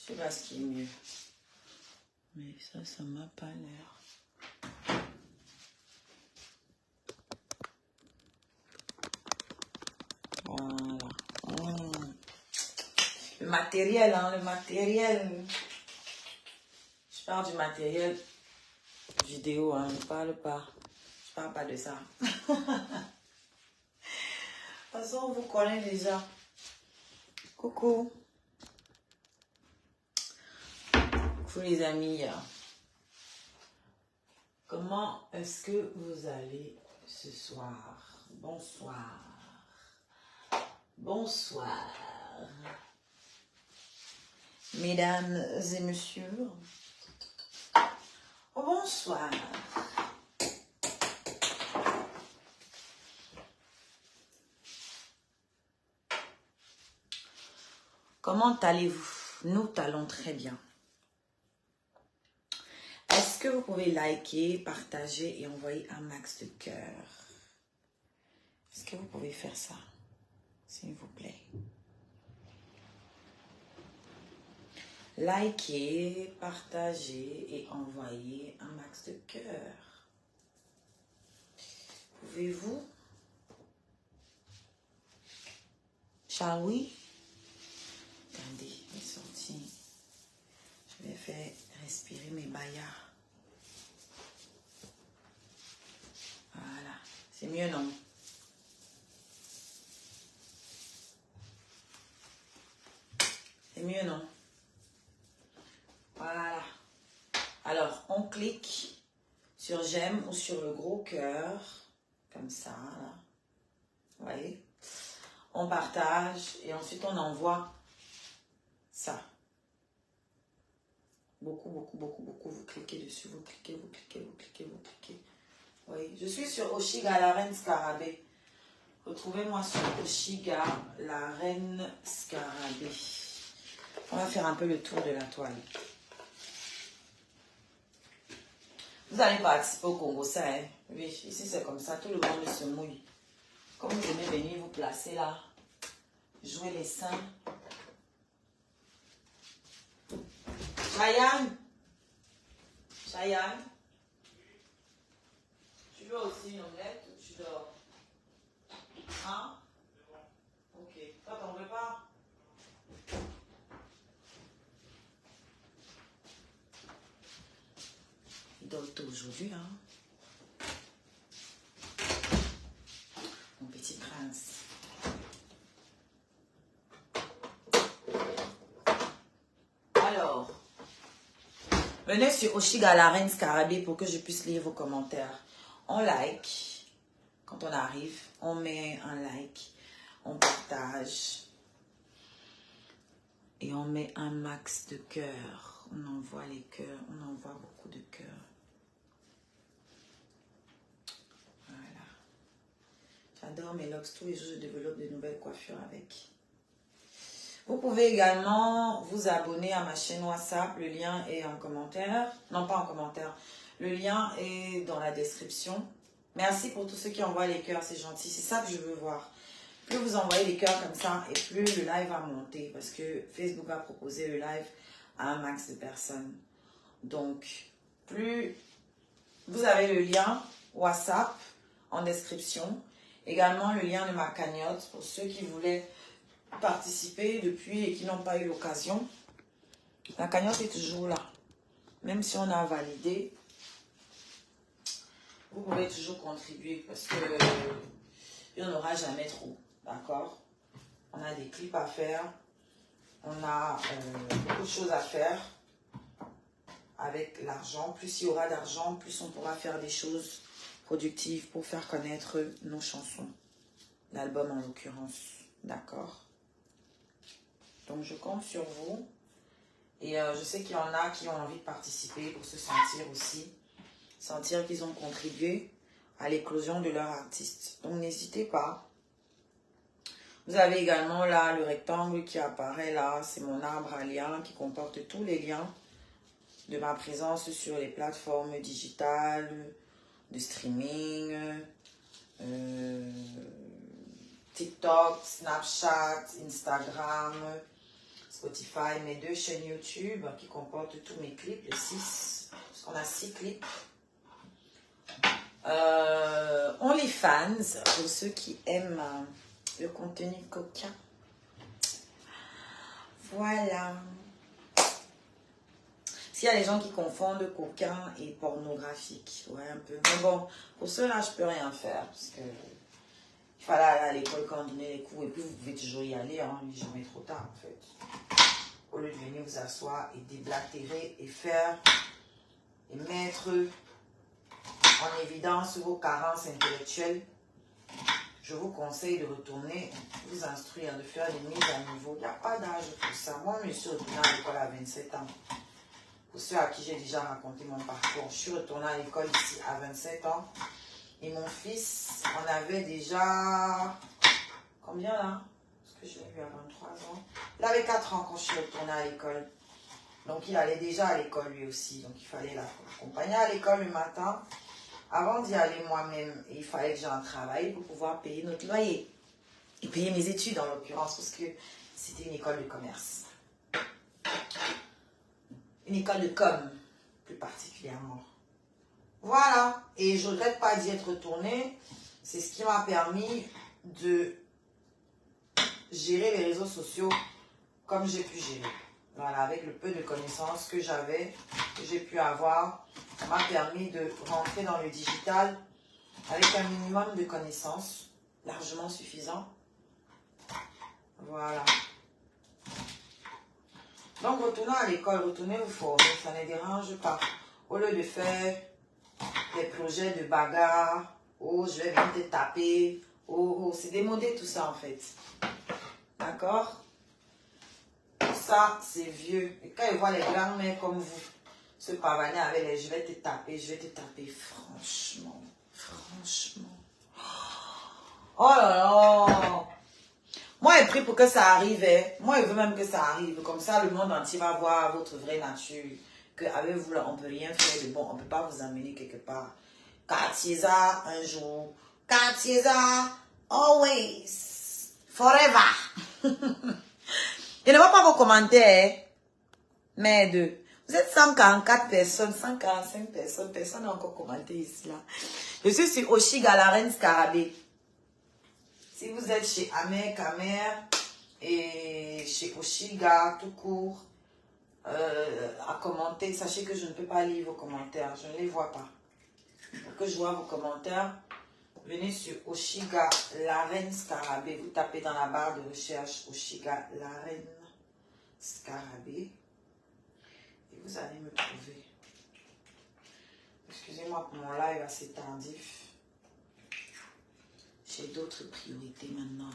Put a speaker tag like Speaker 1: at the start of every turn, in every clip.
Speaker 1: Je sais pas ce qui est mieux. Mais ça m'a pas l'air. Voilà. Le matériel, hein, le matériel. Je parle du matériel vidéo, hein, je parle pas de ça. De toute façon, on vous connaît déjà. Coucou. Vous les amis, comment est-ce que vous allez ce soir? Bonsoir. Bonsoir. Mesdames et messieurs. Oh, bonsoir. Comment allez-vous? Nous allons très bien. Est-ce que vous pouvez liker, partager et envoyer un max de cœur? Est-ce que vous pouvez faire ça, s'il vous plaît? Likez, partagez et envoyez un max de cœur. Pouvez-vous? Shall we? Attendez, il est sorti. Je vais faire respirer mes baillards. Voilà. C'est mieux, non? C'est mieux, non? Voilà. Alors, on clique sur j'aime ou sur le gros cœur. Comme ça, là. Vous voyez? On partage et ensuite on envoie ça. Beaucoup, beaucoup, beaucoup, beaucoup. Vous cliquez dessus, vous cliquez, vous cliquez, vous cliquez, vous cliquez. Oui, je suis sur Oshiga, la reine scarabée. Retrouvez-moi sur Oshiga, la reine scarabée. On va faire un peu le tour de la toile. Vous allez participer au Congo, ça, hein? Oui, ici c'est comme ça, tout le monde se mouille. Comme vous aimez venir vous placer là, jouer les seins. Chayane, Chayane, tu veux aussi une omelette ou tu dors? Hein? Ok, toi t'en veux pas? Il dort tôt aujourd'hui, hein? Mon petit prince. Alors, venez sur Oshiga, la reine scarabée, pour que je puisse lire vos commentaires. On like. Quand on arrive, on met un like. On partage. Et on met un max de cœur. On envoie les cœurs. On envoie beaucoup de cœurs. Voilà. J'adore mes locks. Tous les jours, je développe de nouvelles coiffures avec. Vous pouvez également vous abonner à ma chaîne WhatsApp. Le lien est en commentaire. Non, pas en commentaire. Le lien est dans la description. Merci pour tous ceux qui envoient les cœurs. C'est gentil. C'est ça que je veux voir. Plus vous envoyez les cœurs comme ça, et plus le live va monter. Parce que Facebook va proposer le live à un max de personnes. Donc, plus vous avez le lien WhatsApp en description. Également le lien de ma cagnotte pour ceux qui voulaient participer depuis et qui n'ont pas eu l'occasion. La cagnotte est toujours là. Même si on a validé, vous pouvez toujours contribuer parce que il n'y en aura jamais trop. D'accord? On a des clips à faire. On a beaucoup de choses à faire avec l'argent. Plus il y aura d'argent, plus on pourra faire des choses productives pour faire connaître nos chansons. L'album en l'occurrence. D'accord? Donc je compte sur vous. Et je sais qu'il y en a qui ont envie de participer pour se sentir aussi. Sentir qu'ils ont contribué à l'éclosion de leur artiste. Donc n'hésitez pas. Vous avez également là le rectangle qui apparaît là. C'est mon arbre à liens qui comporte tous les liens de ma présence sur les plateformes digitales, de streaming, TikTok, Snapchat, Instagram, Spotify, mes 2 chaînes YouTube qui comportent tous mes clips, le 6, parce qu'on a 6 clips. OnlyFans, pour ceux qui aiment le contenu coquin. Voilà. S'il y a des gens qui confondent coquin et pornographique, ouais, un peu. Mais bon, pour ceux-là, je peux rien faire, parce que il fallait aller à l'école quand on donnait les cours, et puis vous pouvez toujours y aller, hein, il n'est jamais trop tard, en fait. Au lieu de venir vous asseoir et déblatérer et faire, et mettre en évidence vos carences intellectuelles, je vous conseille de retourner vous instruire, de faire des mises à niveau. Il n'y a pas d'âge pour ça. Moi, je suis retournée à l'école à 27 ans. Pour ceux à qui j'ai déjà raconté mon parcours, je suis retournée à l'école ici à 27 ans. Et mon fils en avait déjà... Combien là? Parce que je l'ai vu à 23 ans. Il avait 4 ans quand je suis retournée à l'école. Donc il allait déjà à l'école lui aussi. Donc il fallait l'accompagner à l'école le matin. Avant d'y aller moi-même, il fallait que j'ai un travail pour pouvoir payer notre loyer. Et payer mes études en l'occurrence, parce que c'était une école de commerce. Une école de com, plus particulièrement. Voilà. Et je ne regrette pas d'y être retournée. C'est ce qui m'a permis de gérer les réseaux sociaux comme j'ai pu gérer. Voilà, avec le peu de connaissances que j'avais, que j'ai pu avoir, ça m'a permis de rentrer dans le digital avec un minimum de connaissances, largement suffisant. Voilà. Donc, retournez à l'école, retournez vous former, ça ne dérange pas. Au lieu de faire des projets de bagarre, oh, je vais venir te taper, oh, c'est démodé tout ça en fait. D'accord? Ça, c'est vieux. Et quand ils voient les grands-mères comme vous se pavaner avec les je vais te taper, franchement. Franchement. Oh là là. Moi, je prie pour que ça arrive. Hein. Moi, je veux même que ça arrive. Comme ça, le monde entier va voir votre vraie nature. Qu'avec vous, là, on ne peut rien faire de bon. On ne peut pas vous amener quelque part. Cartier-ça un jour. Cartier-ça always. Forever. Je ne vois pas vos commentaires. Merde. Vous êtes 144 personnes, 145 personnes. Personne n'a encore commenté ici. Là. Je suis sur Oshiga, la reine Scarabée. Si vous êtes chez Amer, Kamer et chez Oshiga, tout court, à commenter, sachez que je ne peux pas lire vos commentaires. Je ne les vois pas. Pour que je vois vos commentaires, venez sur Oshiga, la reine Scarabée. Vous tapez dans la barre de recherche Oshiga, la reine Scarabée. Et vous allez me trouver. Excusez-moi pour mon live assez tardif. J'ai d'autres priorités maintenant.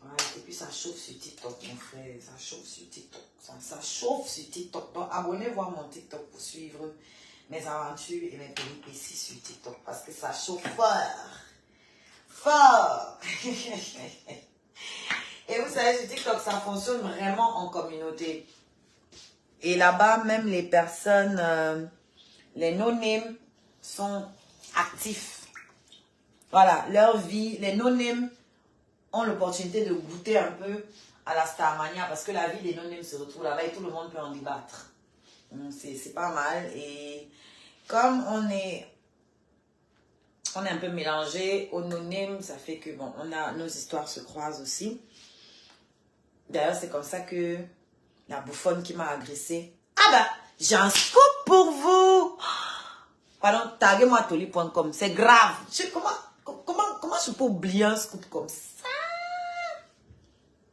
Speaker 1: Voilà. Et puis ça chauffe sur TikTok, mon frère. Ça chauffe sur TikTok. Ça chauffe sur TikTok. Donc abonnez-vous à mon TikTok pour suivre mes aventures et mes péripéties sur TikTok. Parce que ça chauffe fort. Fort. Et vous savez, sur TikTok, ça fonctionne vraiment en communauté. Et là-bas, même les personnes, les no-names sont actifs. Voilà, leur vie, les no-names ont l'opportunité de goûter un peu à la Starmania parce que la vie des no-names se retrouve là-bas et tout le monde peut en débattre. C'est pas mal. Et comme on est un peu mélangé au no-name, ça fait que bon, nos histoires se croisent aussi. D'ailleurs, c'est comme ça que la bouffonne qui m'a agressée. Ah bah, j'ai un scoop pour vous. Pardon, taguez-moi toli.com. C'est grave. Comment je peux oublier un scoop comme ça?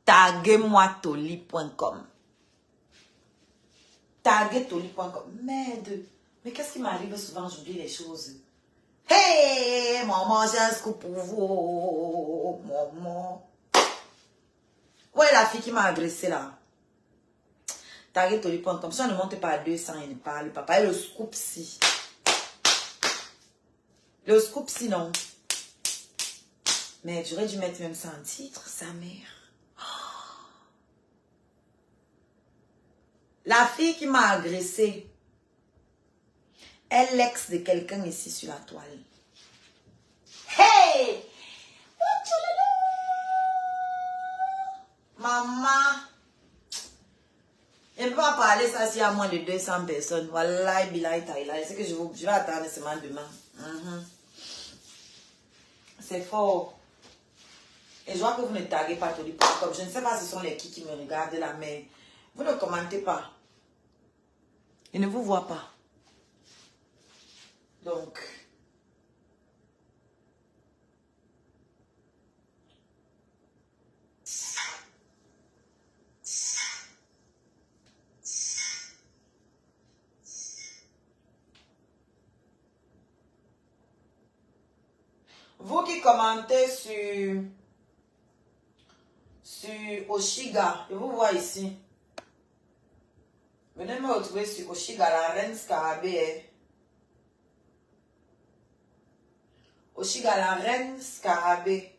Speaker 1: Taguez-moi toli.com. Taguez toli.com. Merde. Mais qu'est-ce qui m'arrive souvent? J'oublie les choses. Hey, maman, j'ai un scoop pour vous. Maman. Où est la fille qui m'a agressé là? Taguez toli.com. Si on ne monte pas à 200, il ne parle pas. Papa, et le scoop si. Le scoop sinon. Mais j'aurais dû mettre même ça en titre, sa mère. Oh. La fille qui m'a agressée est l'ex de quelqu'un ici sur la toile. Hey! Maman. Je ne peux pas parler ça s'il y a moins de 200 personnes. Voilà, Bilal Taïla. C'est que je vais attendre seulement demain. C'est fort. Et je vois que vous ne taguez pas tout le temps. Comme je ne sais pas si ce sont les qui me regardent là, mais vous ne commentez pas. Ils ne vous voient pas. Donc, vous qui commentez sur Oshiga, je vous vois ici. Venez me retrouver sur Oshiga, la reine scarabée. Oshiga, la reine scarabée.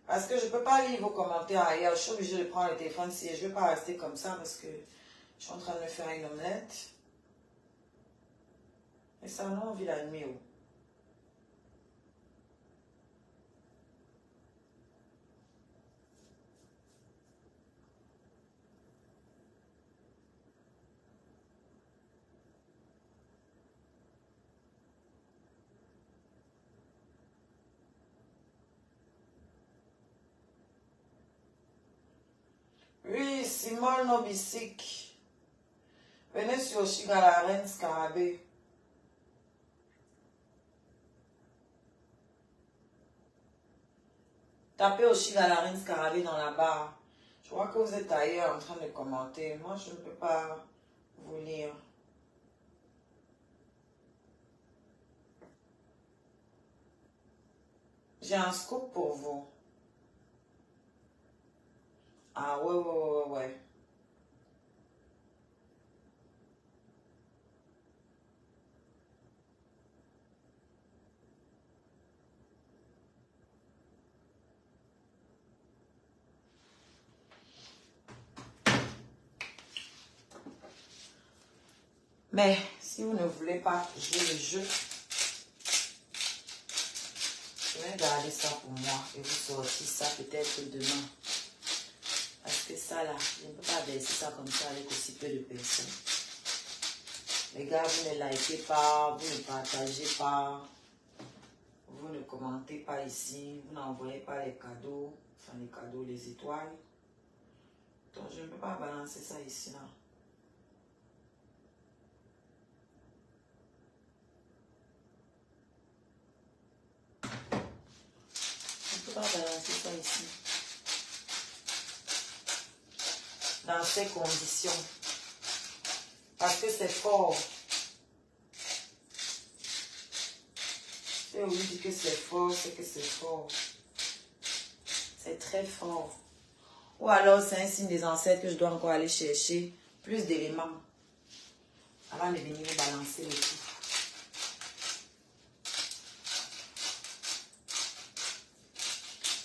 Speaker 1: Parce que je ne peux pas lire vos commentaires ailleurs. Je suis obligée de prendre le téléphone si je ne vais pas rester comme ça parce que je suis en train de me faire une omelette. Et ça, on a envie la nuit. Oui, Simone Nobisic. Venez sur Oshiga, la reine scarabée. Tapez Oshiga, la reine scarabée dans la barre. Je vois que vous êtes ailleurs en train de commenter. Moi, je ne peux pas vous lire. J'ai un scoop pour vous. Ah ouais. Mais si vous ne voulez pas jouer le jeu, je vais garder ça pour moi et vous sortir ça peut-être demain. Parce que ça là, je ne peux pas baisser ça comme ça avec aussi peu de personnes. Les gars, vous ne likez pas, vous ne partagez pas, vous ne commentez pas ici, vous n'envoyez pas les cadeaux, enfin les cadeaux, les étoiles. Donc je ne peux pas balancer ça ici là. Je ne peux pas balancer ça ici. Dans ces conditions. Parce que c'est fort. Si on vous dit que c'est fort, c'est que c'est fort. C'est très fort. Ou alors c'est un signe des ancêtres que je dois encore aller chercher plus d'éléments avant de venir vous balancer le tout.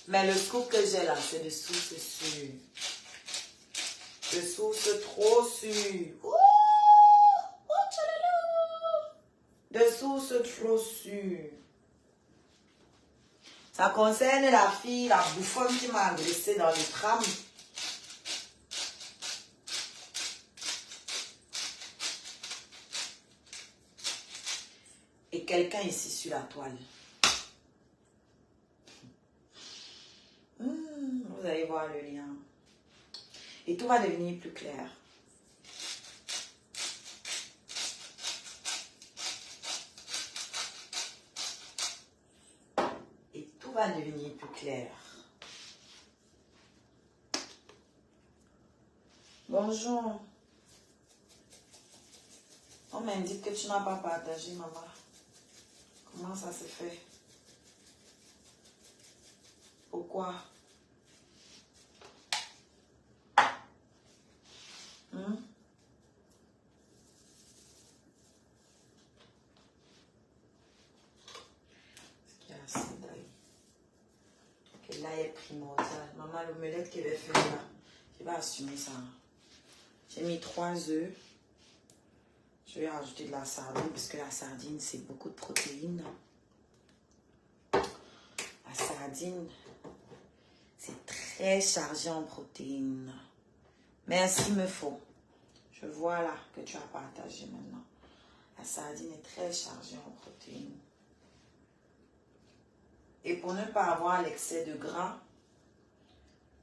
Speaker 1: Mais le scoop que j'ai là, c'est de source sûre. De source trop sûre. De source trop sûre. Ça concerne la fille, la bouffonne qui m'a agressé dans le tram. Et quelqu'un ici sur la toile. Vous allez voir le lien. Et tout va devenir plus clair. Et tout va devenir plus clair. Bonjour. On m'indique que tu n'as pas partagé, maman. Comment ça se fait? Pourquoi? Est-ce qu'il y a assez d'ail? Ok, l'ail est primordial. Maman, l'omelette qu'elle va faire là, je vais assumer ça. J'ai mis 3 œufs. Je vais rajouter de la sardine parce que la sardine, c'est beaucoup de protéines. La sardine, c'est très très chargé en protéines. Merci, me faut. Je vois là que tu as partagé maintenant. La sardine est très chargée en protéines. Et pour ne pas avoir l'excès de gras,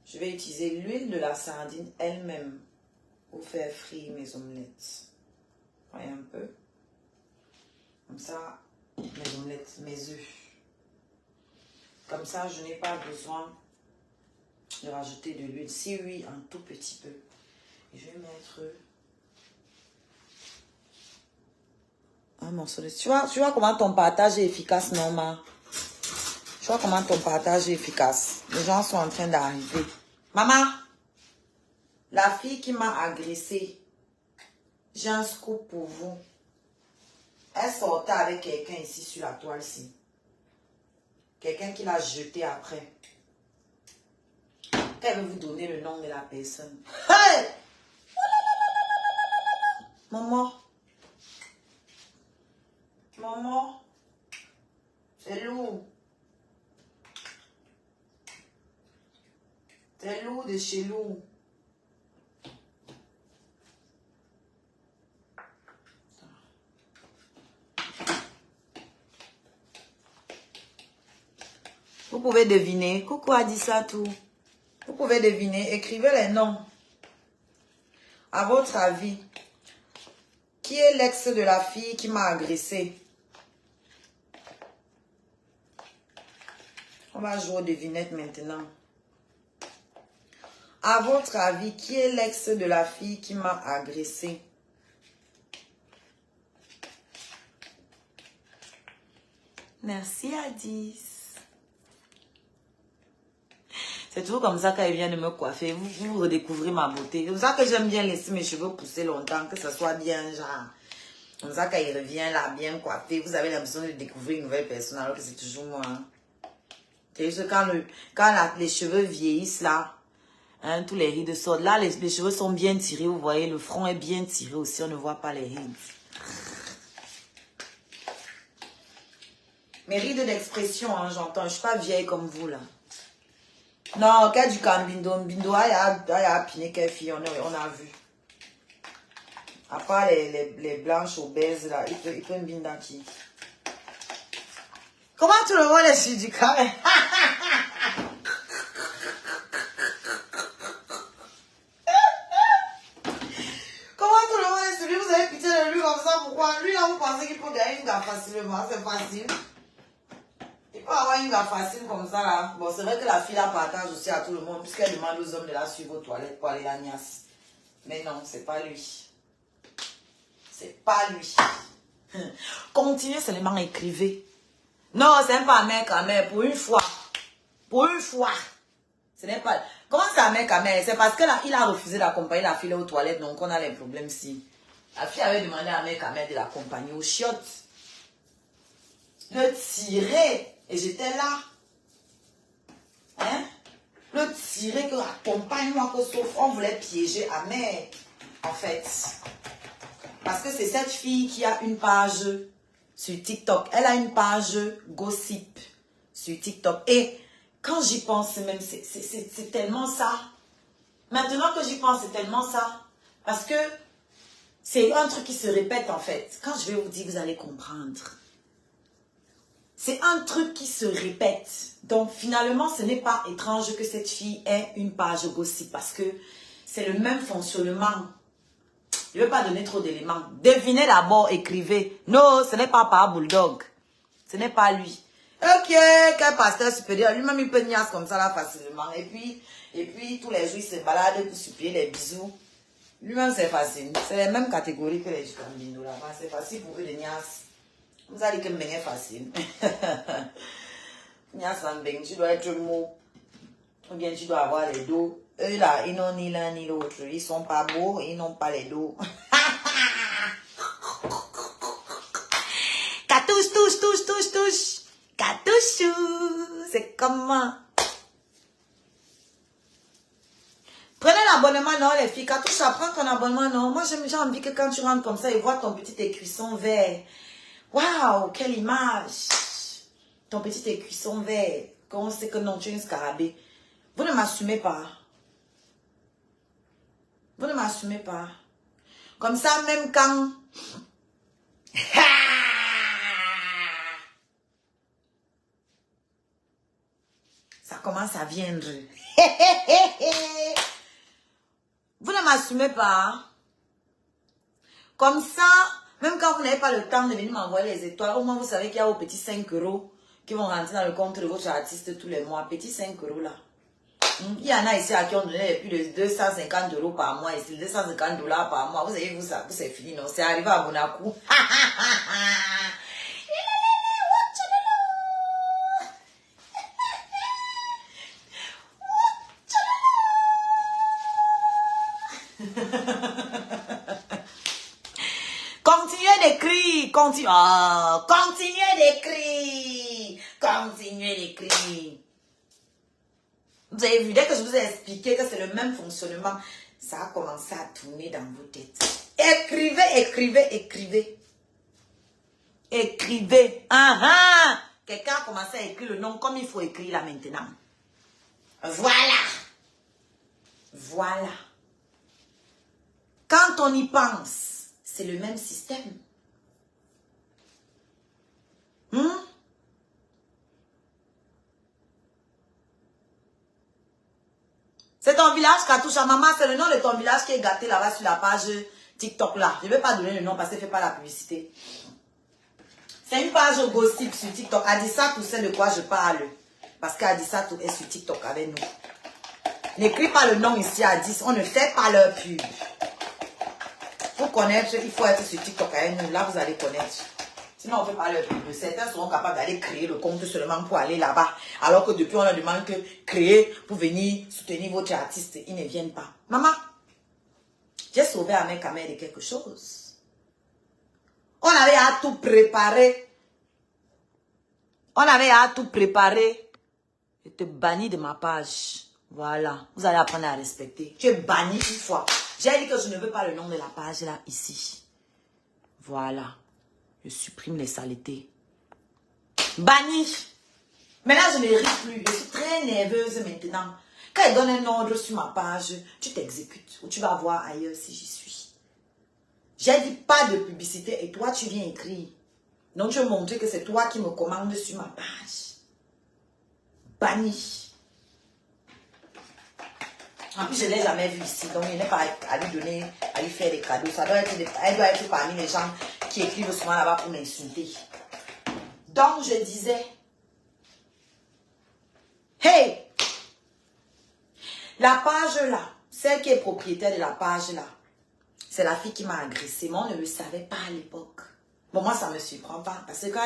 Speaker 1: je vais utiliser l'huile de la sardine elle-même pour faire frire mes omelettes. Voyez un peu. Comme ça, mes omelettes, mes œufs. Comme ça, je n'ai pas besoin de rajouter de l'huile. Si oui, un tout petit peu. Et je vais mettre un morceau de... Tu vois comment ton partage est efficace, Norma? Tu vois comment ton partage est efficace? Les gens sont en train d'arriver. Maman, la fille qui m'a agressée, j'ai un scoop pour vous. Elle sortait avec quelqu'un ici sur la toile-ci. Quelqu'un qui l'a jeté après. Elle veut vous donner le nom de la personne. Hey! Maman. Maman. C'est lourd. C'est lourd de chez lourd. Vous pouvez deviner. Coucou a dit ça tout. Vous pouvez deviner. Écrivez les noms. À votre avis, qui est l'ex de la fille qui m'a agressé? On va jouer aux devinettes maintenant. À votre avis, qui est l'ex de la fille qui m'a agressé? Merci Adis. C'est toujours comme ça quand il vient de me coiffer. Vous redécouvrez ma beauté. C'est pour ça que j'aime bien laisser mes cheveux pousser longtemps, que ça soit bien genre. Comme ça quand il revient là, bien coiffé, vous avez l'impression de découvrir une nouvelle personne alors que c'est toujours moi. Hein. C'est juste quand les cheveux vieillissent là, hein, tous les rides sortent. Là, les cheveux sont bien tirés, vous voyez, le front est bien tiré aussi, on ne voit pas les rides. Mes rides d'expression, hein, j'entends, je ne suis pas vieille comme vous là. Non, quand du cambindo, bindo, il y a piné quelle fille, on a vu. À part les blanches obèses là, il peut une binda qui. Comment tout le monde est sur du carré? Comment tout le monde est sur lui? Vous avez pitié de lui comme ça, pourquoi? Lui là, vous pensez qu'il peut gagner une gaffe facilement, c'est facile. Il peut avoir une gaffe facile comme ça là. Bon, c'est vrai que la fille la partage aussi à tout le monde, puisqu'elle demande aux hommes de la suivre aux toilettes pour aller à Nias. Mais non, c'est pas lui. C'est pas lui. Continuez seulement à écrire. Non, c'est pas un mec à mère, pour une fois. Pour une fois. Ce n'est pas... Comment c'est un mec à mère? C'est parce qu'il a refusé d'accompagner la fille aux toilettes, donc on a les problèmes ici. La fille avait demandé à un mec à mère de l'accompagner aux chiottes. Le tirer. Et j'étais là. Hein? Le tirer, que accompagne-moi, que sauf, on voulait piéger à mère. En fait. Parce que c'est cette fille qui a une page sur TikTok. Elle a une page gossip sur TikTok. Et quand j'y pense, même c'est tellement ça. Maintenant que j'y pense, c'est tellement ça. Parce que c'est un truc qui se répète en fait. Quand je vais vous dire, vous allez comprendre. C'est un truc qui se répète. Donc finalement, ce n'est pas étrange que cette fille ait une page gossip. Parce que c'est le même fonctionnement. Je ne vais pas donner trop d'éléments. Devinez d'abord, écrivez. Non, ce n'est pas par Bulldog. Ce n'est pas lui. Ok, quel pasteur supérieur. Lui-même, il peut niasse comme ça là facilement. Et puis tous les jours, il se balade pour supplier les bisous. Lui-même, c'est facile. C'est les mêmes catégories que les Jukambino là-bas. C'est facile pour eux de niasse. Vous allez que c'est facile. Niasse en beng, tu dois être mou. Ou bien tu dois avoir les dos. Eux là, ils n'ont ni l'un ni l'autre. Ils sont pas beaux, ils n'ont pas les dos. Catouche, touche, touche, touche, touche. Catouche, c'est comment? Prenez l'abonnement, non les filles. Catouche, prends ton abonnement, non. Moi, j'ai envie que quand tu rentres comme ça, ils voient ton petit écuisson vert. Waouh, quelle image. Ton petit écuisson vert. Qu'on sait que non, tu es une scarabée. Vous ne m'assumez pas. Vous ne m'assumez pas. Comme ça, même quand... ça commence à viendre. Vous ne m'assumez pas. Comme ça, même quand vous n'avez pas le temps de venir m'envoyer les étoiles, au moins vous savez qu'il y a vos petits 5 € qui vont rentrer dans le compte de votre artiste tous les mois. Petits 5 € là. Il y en a ici à qui ont donné plus de 250 € par mois. Ici, 250 $ par mois. Vous savez, vous, ça, c'est fini, non? C'est arrivé à Monaco. Continuez d'écrire, continuez d'écrire, continuez d'écrire. Vous avez vu, dès que je vous ai expliqué que c'est le même fonctionnement, ça a commencé à tourner dans vos têtes. Écrivez, écrivez, écrivez. Écrivez. Quelqu'un a commencé à écrire le nom comme il faut écrire là maintenant. Voilà. Voilà. Quand on y pense, c'est le même système. C'est ton village, Katoucha. Maman, c'est le nom de ton village qui est gâté là-bas sur la page TikTok là. Je ne vais pas donner le nom parce qu'elle ne fait pas la publicité. C'est une page gossip sur TikTok. Adissa, tu sais de quoi je parle. Parce qu'Adissa est sur TikTok avec nous. N'écris pas le nom ici, Adis. On ne fait pas leur pub. Pour connaître, il faut être sur TikTok avec nous. Là, vous allez connaître. Sinon, on ne fait pas leur pub. Certains seront capables d'aller créer le compte seulement pour aller là-bas. Alors que depuis, on leur demande que créer pour venir soutenir votre artiste. Ils ne viennent pas. Maman, j'ai sauvé à mes camères de quelque chose. On avait à tout préparer. On avait à tout préparer. Je te bannis de ma page. Voilà. Vous allez apprendre à respecter. Tu es banni une fois. J'ai dit que je ne veux pas le nom de la page là, ici. Voilà. Je supprime les saletés. Banni. Maintenant, je ne ris plus. Je suis très nerveuse maintenant. Quand elle donne un ordre sur ma page, tu t'exécutes. Ou tu vas voir ailleurs si j'y suis. J'ai dit pas de publicité et toi, tu viens écrire. Donc, je vais montrer que c'est toi qui me commandes sur ma page. Banni. En plus, je ne l'ai jamais vu ici. Donc, il n'est pas à lui donner, à lui faire des cadeaux. Ça doit être elle doit être parmi les gens qui écrivent souvent là-bas pour m'insulter. Donc, je disais, hey, la page là, celle qui est propriétaire de la page là, c'est la fille qui m'a agressée. Mais on ne le savait pas à l'époque. Bon, moi, ça ne me surprend pas. Parce que quand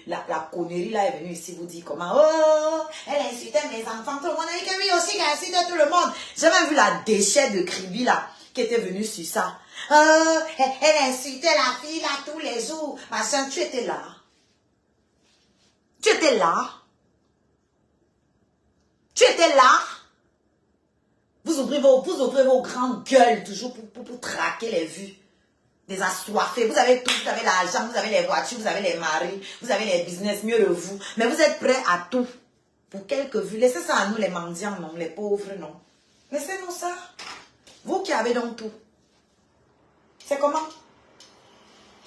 Speaker 1: la connerie là est venue ici vous dire comment, oh, elle insultait mes enfants. Tout le monde a dit que oui aussi, qu'elle insultait tout le monde. J'ai même vu la déchet de Kribi là, qui était venue sur ça. Oh, elle insultait la fille là tous les jours. Machin, tu étais là. Tu étais là. Tu étais là. Vous ouvrez vos grandes gueules toujours pour traquer les vues. Des assoiffés, vous avez tout, vous avez l'argent, vous avez les voitures, vous avez les maris, vous avez les business, mieux de vous. Mais vous êtes prêts à tout. Pour quelques vues. Laissez ça à nous les mendiants, non, les pauvres, non. Laissez-nous ça. Vous qui avez donc tout. C'est comment?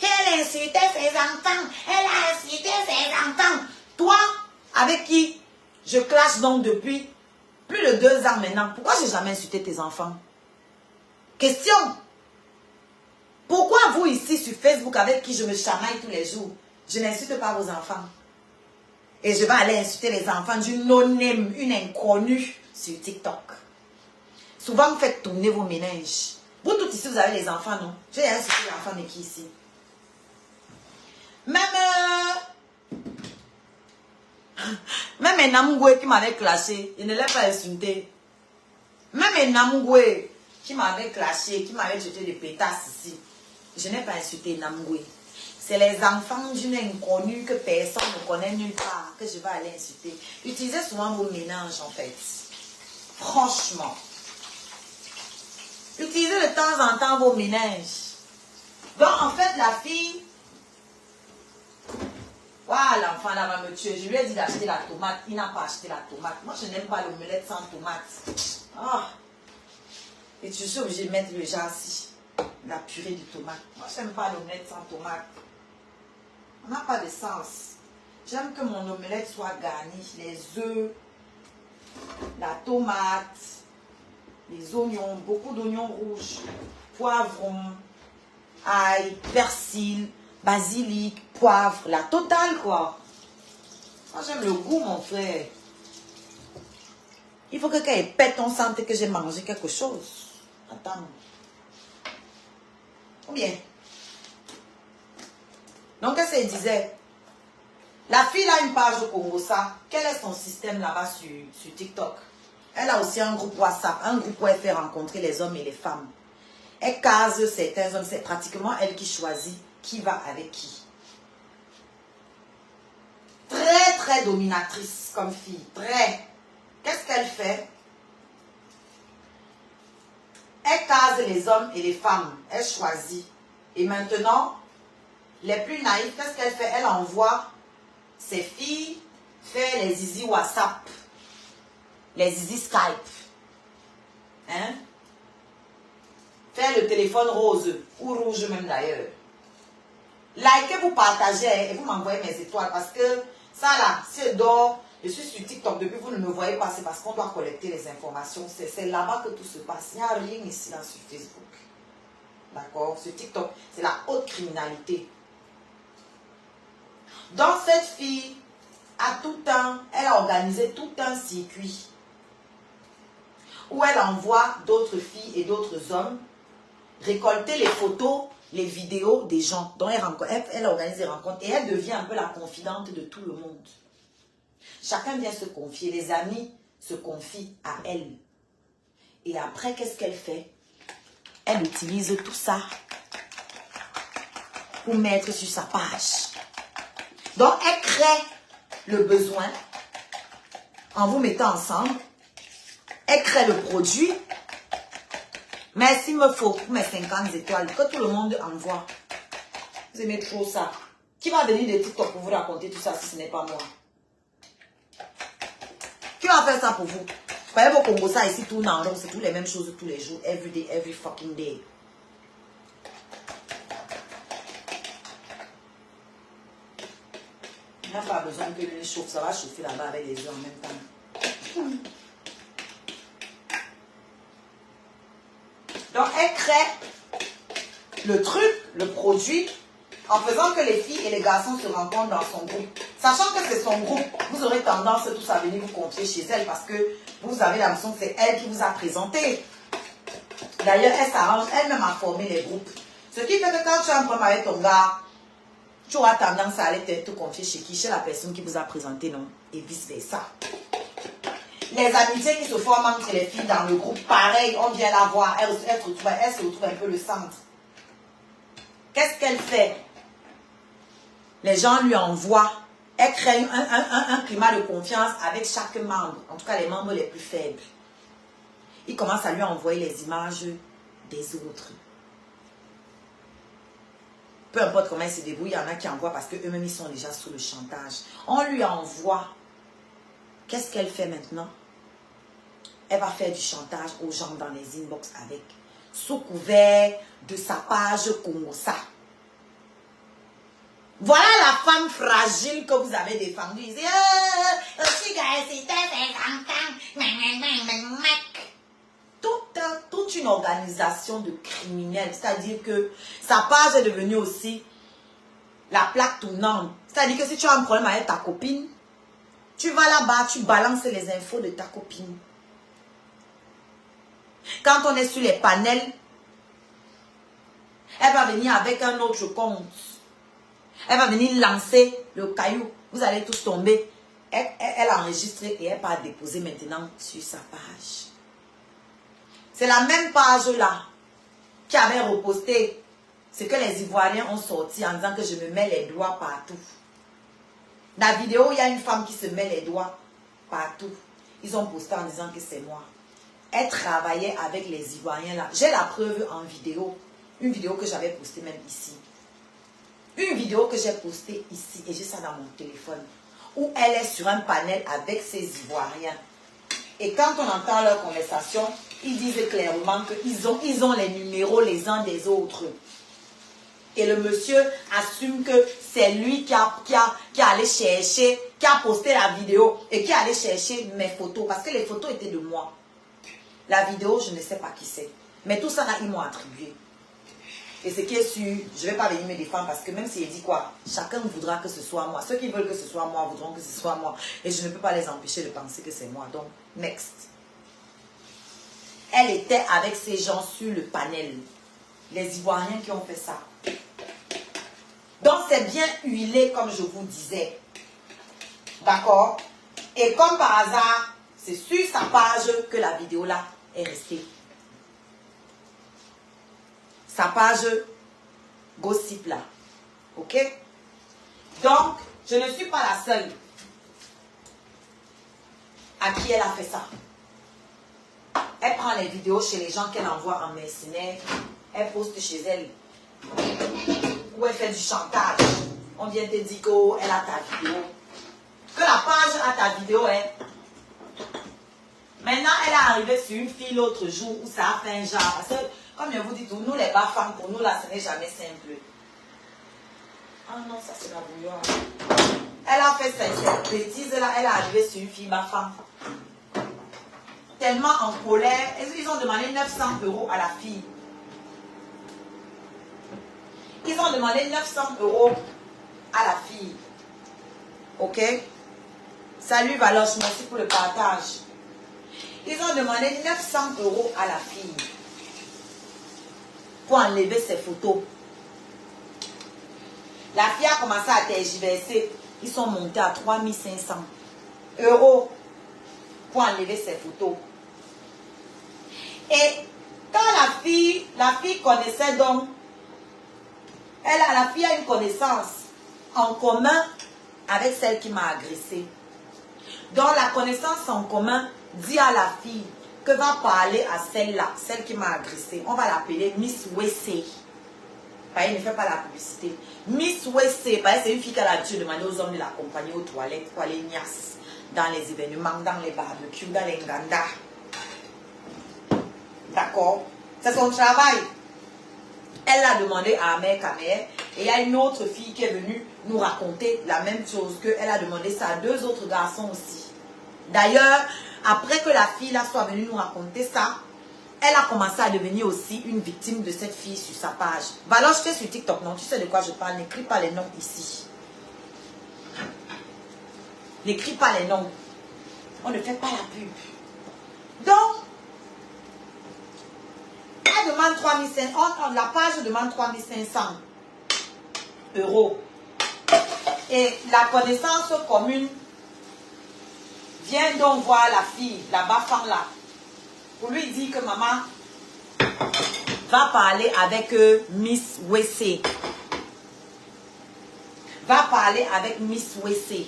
Speaker 1: Elle insultait ses enfants. Elle a insulté ses enfants. Toi, avec qui je clash donc depuis plus de 2 ans maintenant. Pourquoi j'ai jamais insulté tes enfants? Question. Pourquoi vous ici sur Facebook avec qui je me chamaille tous les jours, je n'insulte pas vos enfants? Et je vais aller insulter les enfants d'une non-name, une inconnue sur TikTok. Souvent vous faites tourner vos méninges. Vous tous ici vous avez les enfants, non? J'ai insulté l'enfant de qui ici? Même un Namgoué qui m'avait clashé, il ne l'a pas insulté. Même un Namgoué qui m'avait clashé, qui m'avait jeté des pétasses ici. Je n'ai pas insulté Namgoué. C'est les enfants d'une inconnue que personne ne connaît nulle part que je vais aller insulter. Utilisez souvent vos ménages en fait. Franchement. Utilisez de temps en temps vos ménages. Donc en fait la fille, Waouh, l'enfant là va me tuer. Je lui ai dit d'acheter la tomate. Il n'a pas acheté la tomate. Moi, je n'aime pas l'omelette sans tomate. Ah. Et je suis obligée de mettre le jassi. La purée de tomate. Moi, je n'aime pas l'omelette sans tomate. On n'a pas de sens. J'aime que mon omelette soit garnie. Les œufs, la tomate, les oignons, beaucoup d'oignons rouges, poivrons, ail, persil, basilic, poivre, la totale quoi. Moi j'aime le goût mon frère. Il faut que quand il pète, on sente que j'ai mangé quelque chose. Attends. Ou bien. Donc qu'est-ce qu'elle disait? La fille a une page au Congo, ça. Quel est son système là-bas sur TikTok? Elle a aussi un groupe WhatsApp, un groupe où elle fait rencontrer les hommes et les femmes. Elle case certains hommes, c'est pratiquement elle qui choisit qui va avec qui. Très, très dominatrice comme fille. Très. Qu'est-ce qu'elle fait? Elle case les hommes et les femmes. Elle choisit. Et maintenant, les plus naïfs, qu'est-ce qu'elle fait? Elle envoie ses filles faire les zizi WhatsApp. Les zizi Skype. Hein? Faire le téléphone rose. Ou rouge même d'ailleurs. Likez, vous partagez et vous m'envoyez mes étoiles. Parce que ça là, si je dors, je suis sur TikTok depuis, vous ne me voyez pas. C'est parce qu'on doit collecter les informations. C'est là-bas que tout se passe. Il n'y a rien ici là sur Facebook. D'accord? Sur TikTok, c'est la haute criminalité. Donc cette fille, à tout temps, elle a organisé tout un circuit où elle envoie d'autres filles et d'autres hommes récolter les photos, les vidéos des gens. Donc elle organise des rencontres et elle devient un peu la confidente de tout le monde. Chacun vient se confier, les amis se confient à elle. Et après, qu'est-ce qu'elle fait? Elle utilise tout ça pour mettre sur sa page. Donc, elle crée le besoin en vous mettant ensemble. Elle crée le produit. Mais s'il me faut pour mes 50 étoiles, que tout le monde envoie. Vous aimez trop ça. Qui va venir de TikTok pour vous raconter tout ça si ce n'est pas moi? Qui va faire ça pour vous? Vous voyez vos Congo, ça ici tourne en rond, c'est toutes les mêmes choses tous les jours. Every day, every fucking day. Il n'y a pas besoin que l'huile chauffe, ça va chauffer là-bas avec les œufs en même temps. Donc, elle crée le truc, le produit, en faisant que les filles et les garçons se rencontrent dans son groupe. Sachant que c'est son groupe, vous aurez tendance tous à venir vous confier chez elle parce que vous avez l'impression que c'est elle qui vous a présenté. D'ailleurs, elle s'arrange elle-même à former les groupes. Ce qui fait que quand tu as un problème avec ton gars, tu auras tendance à aller te confier chez qui? Chez la personne qui vous a présenté, non? Et vice-versa. Les amitiés qui se forment entre les filles dans le groupe, pareil, on vient la voir, elle se retrouve un peu le centre. Qu'est-ce qu'elle fait? Les gens lui envoient, elle crée un climat de confiance avec chaque membre, en tout cas les membres les plus faibles. Il commence à lui envoyer les images des autres. Peu importe comment il se débrouille, il y en a qui envoient parce qu'eux-mêmes ils sont déjà sous le chantage. On lui envoie. Qu'est-ce qu'elle fait maintenant? Elle va faire du chantage aux gens dans les inbox avec, sous couvert de sa page Congosa. Voilà la femme fragile que vous avez défendue. Il dit, toute une organisation de criminels. C'est-à-dire que sa page est devenue aussi la plaque tournante. C'est-à-dire que si tu as un problème avec ta copine, tu vas là-bas, tu balances les infos de ta copine. Quand on est sur les panels, elle va venir avec un autre compte. Elle va venir lancer le caillou. Vous allez tous tomber. Elle a enregistré et elle va déposer maintenant sur sa page. C'est la même page-là qui avait reposté ce que les Ivoiriens ont sorti en disant que je me mets les doigts partout. Dans la vidéo, il y a une femme qui se met les doigts partout. Ils ont posté en disant que c'est moi. Elle travaillait avec les Ivoiriens là. J'ai la preuve en vidéo. Une vidéo que j'avais postée même ici. Une vidéo que j'ai postée ici, et j'ai ça dans mon téléphone, où elle est sur un panel avec ses Ivoiriens. Et quand on entend leur conversation, ils disent clairement qu'ils ont les numéros les uns des autres. Et le monsieur assume que c'est lui qui allé chercher, qui a posté la vidéo et qui allait chercher mes photos. Parce que les photos étaient de moi. La vidéo, je ne sais pas qui c'est. Mais tout ça, là, ils m'ont attribué. Et ce qui est sûr, je ne vais pas venir me défendre parce que même s'il dit quoi, chacun voudra que ce soit moi. Ceux qui veulent que ce soit moi voudront que ce soit moi. Et je ne peux pas les empêcher de penser que c'est moi. Donc, next. Elle était avec ces gens sur le panel. Les Ivoiriens qui ont fait ça. Donc, c'est bien huilé, comme je vous disais. D'accord? Et comme par hasard, c'est sur sa page que la vidéo là est restée. Sa page gossip là. Ok? Donc, je ne suis pas la seule à qui elle a fait ça. Elle prend les vidéos chez les gens qu'elle envoie en mercenaire. Elle poste chez elle. Où elle fait du chantage. On vient te dire qu'elle a ta vidéo. Que la page a ta vidéo, hein. Maintenant, elle est arrivée sur une fille l'autre jour où ça a fait un genre. Parce que, comme je vous dis, nous les bas femmes, pour nous là, ce n'est jamais simple. Ah non, ça c'est la bouillon. Elle a fait cette bêtise là, elle est arrivée sur une fille bas femme. Tellement en colère, ils ont demandé 900 € à la fille. Ils ont demandé 900 € à la fille. Ok? Salut Valoche, merci pour le partage. Ils ont demandé 900 € à la fille pour enlever ses photos. La fille a commencé à tergiverser. Ils sont montés à 3500 € pour enlever ses photos. Et quand la fille connaissait donc, la fille a une connaissance en commun avec celle qui m'a agressée. Donc la connaissance en commun dit à la fille que va parler à celle-là, celle qui m'a agressée. On va l'appeler Miss WC. Elle ne fait pas la publicité. Miss WC, c'est une fille qui a l'habitude de demander aux hommes de l'accompagner aux toilettes pour aller niasse dans les événements, dans les barbecues, dans les nganda. D'accord? C'est son travail. Elle l'a demandé à Amère Kamer. Et il y a une autre fille qui est venue nous raconter la même chose, qu'elle a demandé ça à 2 autres garçons aussi. D'ailleurs, après que la fille là soit venue nous raconter ça, elle a commencé à devenir aussi une victime de cette fille sur sa page. Valoche, tu es sur TikTok, non? Tu sais de quoi je parle. N'écris pas les noms ici. N'écris pas les noms. On ne fait pas la pub. Donc, elle demande 3500, la page demande 3500 €. Et la connaissance commune vient donc voir la fille, la bas-femme là, pour lui dire que maman va parler avec Miss WC. Va parler avec Miss WC.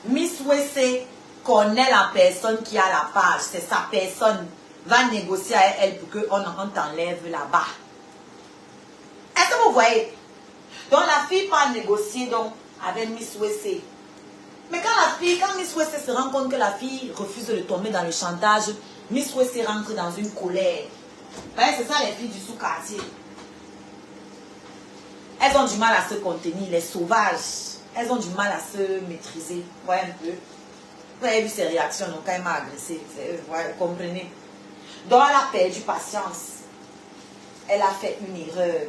Speaker 1: Miss WC connaît la personne qui a la page. C'est sa personne. Va négocier avec elle pour qu'on t'enlève là-bas. Est-ce que vous voyez? Donc la fille part négocier donc avec Miss WC. Mais quand Miss WC se rend compte que la fille refuse de tomber dans le chantage, Miss WC rentre dans une colère. C'est ça les filles du sous-quartier. Elles ont du mal à se contenir, les sauvages. Elles ont du mal à se maîtriser. Vous voyez un peu? Vous avez vu ses réactions donc, quand elle m'a agressé. Vous comprenez? Donc elle a perdu patience. Elle a fait une erreur.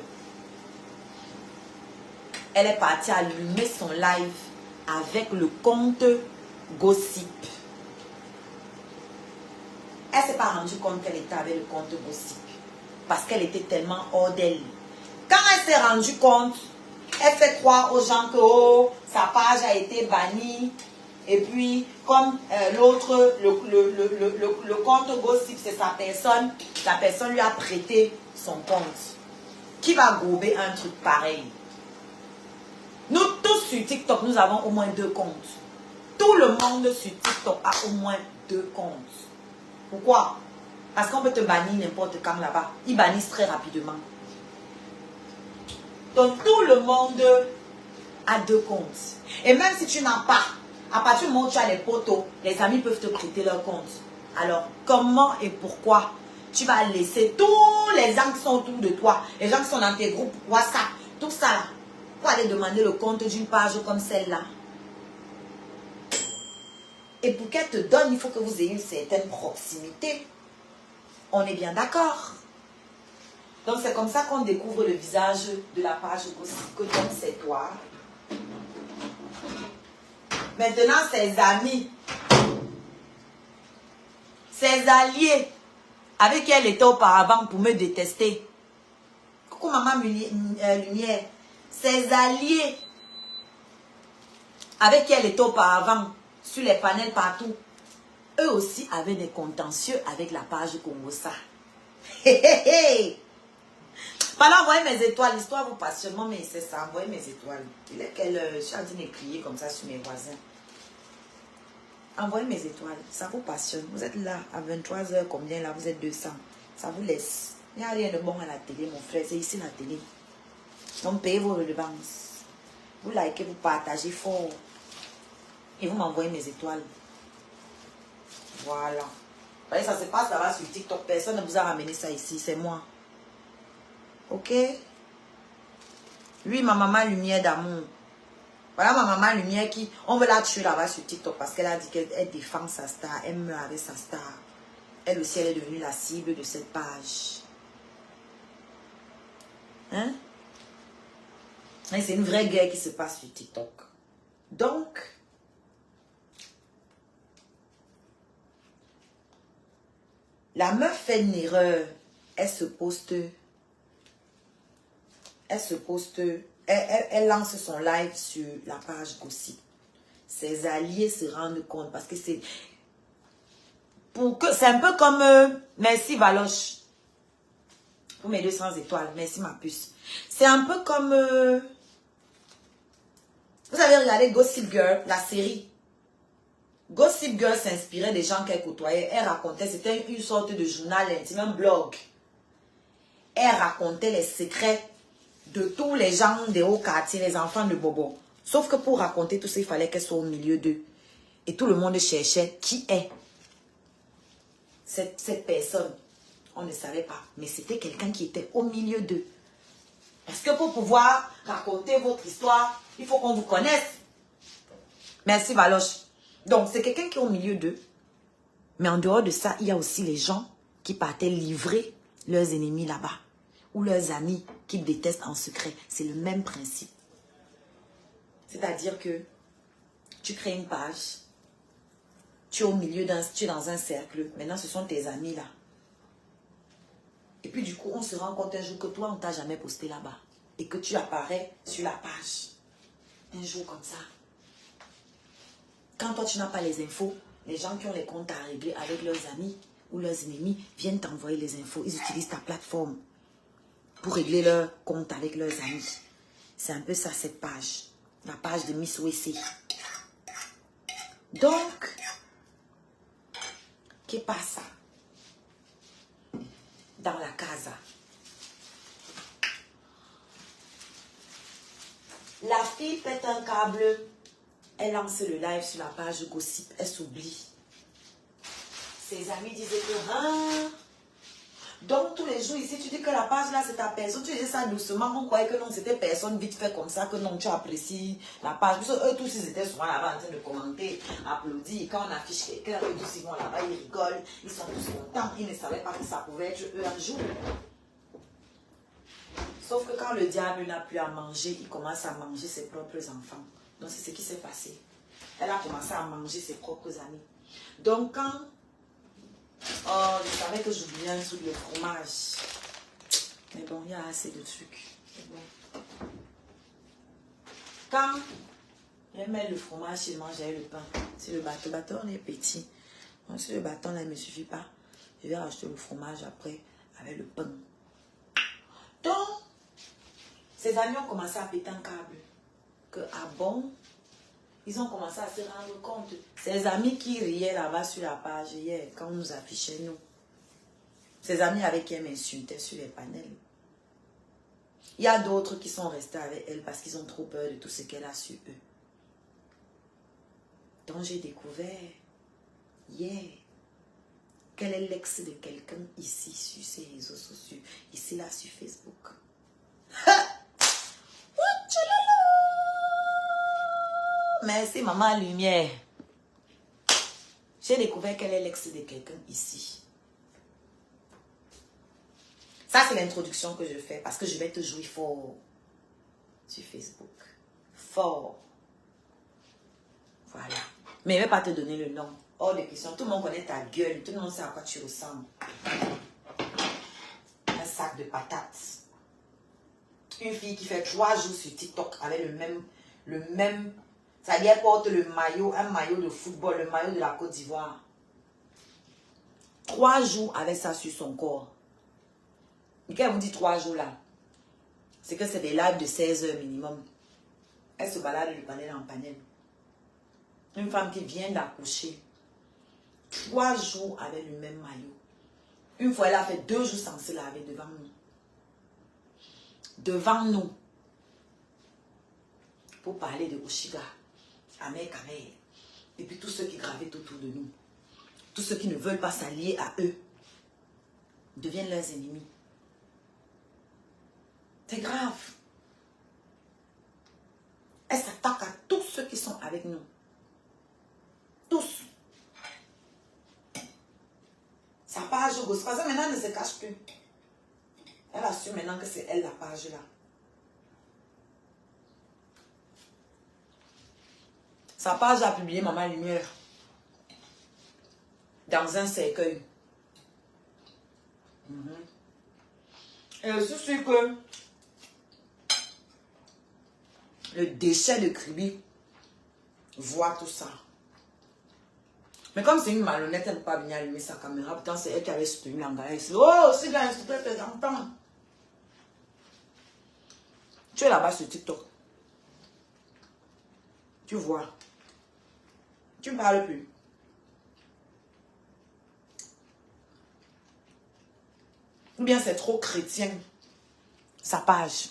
Speaker 1: Elle est partie allumer son live avec le compte Gossip. Elle ne s'est pas rendue compte qu'elle était avec le compte Gossip. Parce qu'elle était tellement hors d'elle. Quand elle s'est rendue compte, elle fait croire aux gens que sa page a été bannie. Et puis, comme l'autre, le compte Gossip, c'est sa personne lui a prêté son compte. Qui va gober un truc pareil? Nous tous sur TikTok, nous avons au moins 2 comptes. Tout le monde sur TikTok a au moins 2 comptes. Pourquoi? Parce qu'on peut te bannir n'importe quand là-bas. Ils bannissent très rapidement. Donc, tout le monde a 2 comptes. Et même si tu n'as pas, à partir du moment où tu as les potos, les amis peuvent te prêter leur compte. Alors, comment et pourquoi tu vas laisser tous les gens qui sont autour de toi, les gens qui sont dans tes groupes WhatsApp, tout ça là, pour aller demander le compte d'une page comme celle-là? Et pour qu'elle te donne, il faut que vous ayez une certaine proximité. On est bien d'accord? Donc, c'est comme ça qu'on découvre le visage de la page que donc c'est toi. Maintenant, ses amis, ses alliés, avec qui elle était auparavant pour me détester. Coucou maman Lumière. Ses alliés, avec qui elle était auparavant, sur les panels partout, eux aussi avaient des contentieux avec la page Congosa. Pendant envoyer mes étoiles, l'histoire vous passionne, mais c'est ça, envoyer mes étoiles. Il est qu'elle, je suis en train de crier comme ça sur mes voisins. Envoyez mes étoiles, ça vous passionne. Vous êtes là à 23h, combien là? Vous êtes 200. Ça vous laisse. Il n'y a rien de bon à la télé, mon frère. C'est ici la télé. Donc payez vos redevances. Vous likez, vous partagez fort. Et vous m'envoyez mes étoiles. Voilà. Vous voyez, ça se passe là-bas sur TikTok. Personne ne vous a ramené ça ici. C'est moi. Ok? Lui, ma maman lumière d'amour. Voilà ma maman lumière qui... On veut la tuer là-bas sur TikTok parce qu'elle a dit qu'elle défend sa star. Elle meurt avec sa star. Elle aussi, elle est devenue la cible de cette page. Hein? C'est une vraie guerre qui se passe sur TikTok. Donc, la meuf fait une erreur. Elle se poste. Elle lance son live sur la page Gossip. Ses alliés se rendent compte parce que c'est... C'est un peu comme... merci Valoche. Pour mes 200 étoiles. Merci ma puce. C'est un peu comme... vous avez regardé Gossip Girl, la série. Gossip Girl s'inspirait des gens qu'elle côtoyait. Elle racontait, c'était une sorte de journal intime, un blog. Elle racontait les secrets de tous les gens des hauts quartiers, les enfants de Bobo. Sauf que pour raconter tout ça, il fallait qu'elle soit au milieu d'eux. Et tout le monde cherchait qui est cette personne. On ne savait pas. Mais c'était quelqu'un qui était au milieu d'eux. Parce que pour pouvoir raconter votre histoire, il faut qu'on vous connaisse. Merci Valoche. Donc, c'est quelqu'un qui est au milieu d'eux. Mais en dehors de ça, il y a aussi les gens qui partaient livrer leurs ennemis là-bas. Ou leurs amis qui détestent en secret. C'est le même principe. C'est-à-dire que tu crées une page. Tu es au milieu tu es dans un cercle. Maintenant, ce sont tes amis là. Et puis du coup, on se rend compte un jour que toi, on ne t'a jamais posté là-bas. Et que tu apparais sur la page. Un jour comme ça. Quand toi, tu n'as pas les infos, les gens qui ont les comptes à régler avec leurs amis ou leurs ennemis viennent t'envoyer les infos. Ils utilisent ta plateforme pour régler leur compte avec leurs amis. C'est un peu ça, cette page. La page de Miss WC. Donc, qu'est-ce qui passe dans la casa? La fille pète un câble. Elle lance le live sur la page Gossip. Elle s'oublie. Ses amis disaient que... Hein? Donc, tous les jours ici, tu dis que la page là, c'est ta personne. Tu disais ça doucement. On croyait que non, c'était personne vite fait comme ça. Que non, tu apprécies la page. Parce que eux tous, ils étaient souvent là-bas en train de commenter, applaudir. Quand on affiche quelqu'un, eux tous, ils vont là-bas, ils rigolent. Ils sont tous contents. Ils ne savaient pas que ça pouvait être eux un jour. Sauf que quand le diable n'a plus à manger, il commence à manger ses propres enfants. Donc, c'est ce qui s'est passé. Elle a commencé à manger ses propres amis. Donc, quand... Oh, je savais que j'oubliais un truc, le fromage. Mais bon, il y a assez de trucs. Bon. Quand elle met le fromage, il mange avec le pain. C'est le bâton. Le bâton est petit. Donc, si le bâton là ne me suffit pas, je vais rajouter le fromage après avec le pain. Donc, ses amis ont commencé à péter un câble. Que, ah bon? Ils ont commencé à se rendre compte. Ses amis qui riaient là-bas sur la page hier, quand on nous affichait, nous. Ses amis avec qui elle m'insultait sur les panels. Il y a d'autres qui sont restés avec elle parce qu'ils ont trop peur de tout ce qu'elle a sur eux. Donc j'ai découvert hier qu'elle est l'ex de quelqu'un ici sur ses réseaux sociaux. Ici là sur Facebook. Merci maman lumière. J'ai découvert qu'elle est l'ex de quelqu'un ici. Ça, c'est l'introduction que je fais parce que je vais te jouer fort sur Facebook. Fort. Voilà. Mais je ne vais pas te donner le nom. Hors de question. Tout le monde connaît ta gueule. Tout le monde sait à quoi tu ressembles. Un sac de patates. Une fille qui fait 3 jours sur TikTok avec le même. Ça dit, elle porte le maillot, un maillot de football, le maillot de la Côte d'Ivoire. 3 jours avec ça sur son corps. Et quand elle vous dit 3 jours là, c'est que c'est des lives de 16 heures minimum. Elle se balade de panel en panel. Une femme qui vient d'accoucher. 3 jours avec le même maillot. Une fois, elle a fait 2 jours sans se laver devant nous. Devant nous. Pour parler de Oshiga, Amer Kamer. Et puis tous ceux qui gravitent autour de nous. Tous ceux qui ne veulent pas s'allier à eux. Deviennent leurs ennemis. C'est grave. Elle s'attaque à tous ceux qui sont avec nous. Tous. Sa page gauche. Parce que maintenant, elle ne se cache plus. Elle assume maintenant que c'est elle la page là. Sa page a publié Maman Lumière. Dans un cercueil. Et je suis sûre que le déchet de Kribi voit tout ça. Mais comme c'est une malhonnête, elle ne peut pas venir allumer sa caméra. Pourtant, c'est elle qui avait soutenu l'engagement. Elle dit, oh, c'est bien, s'il te plaît, tes enfants. Tu es là-bas sur TikTok. Tu vois. Tu ne parles plus. Ou bien c'est trop chrétien. Sa page.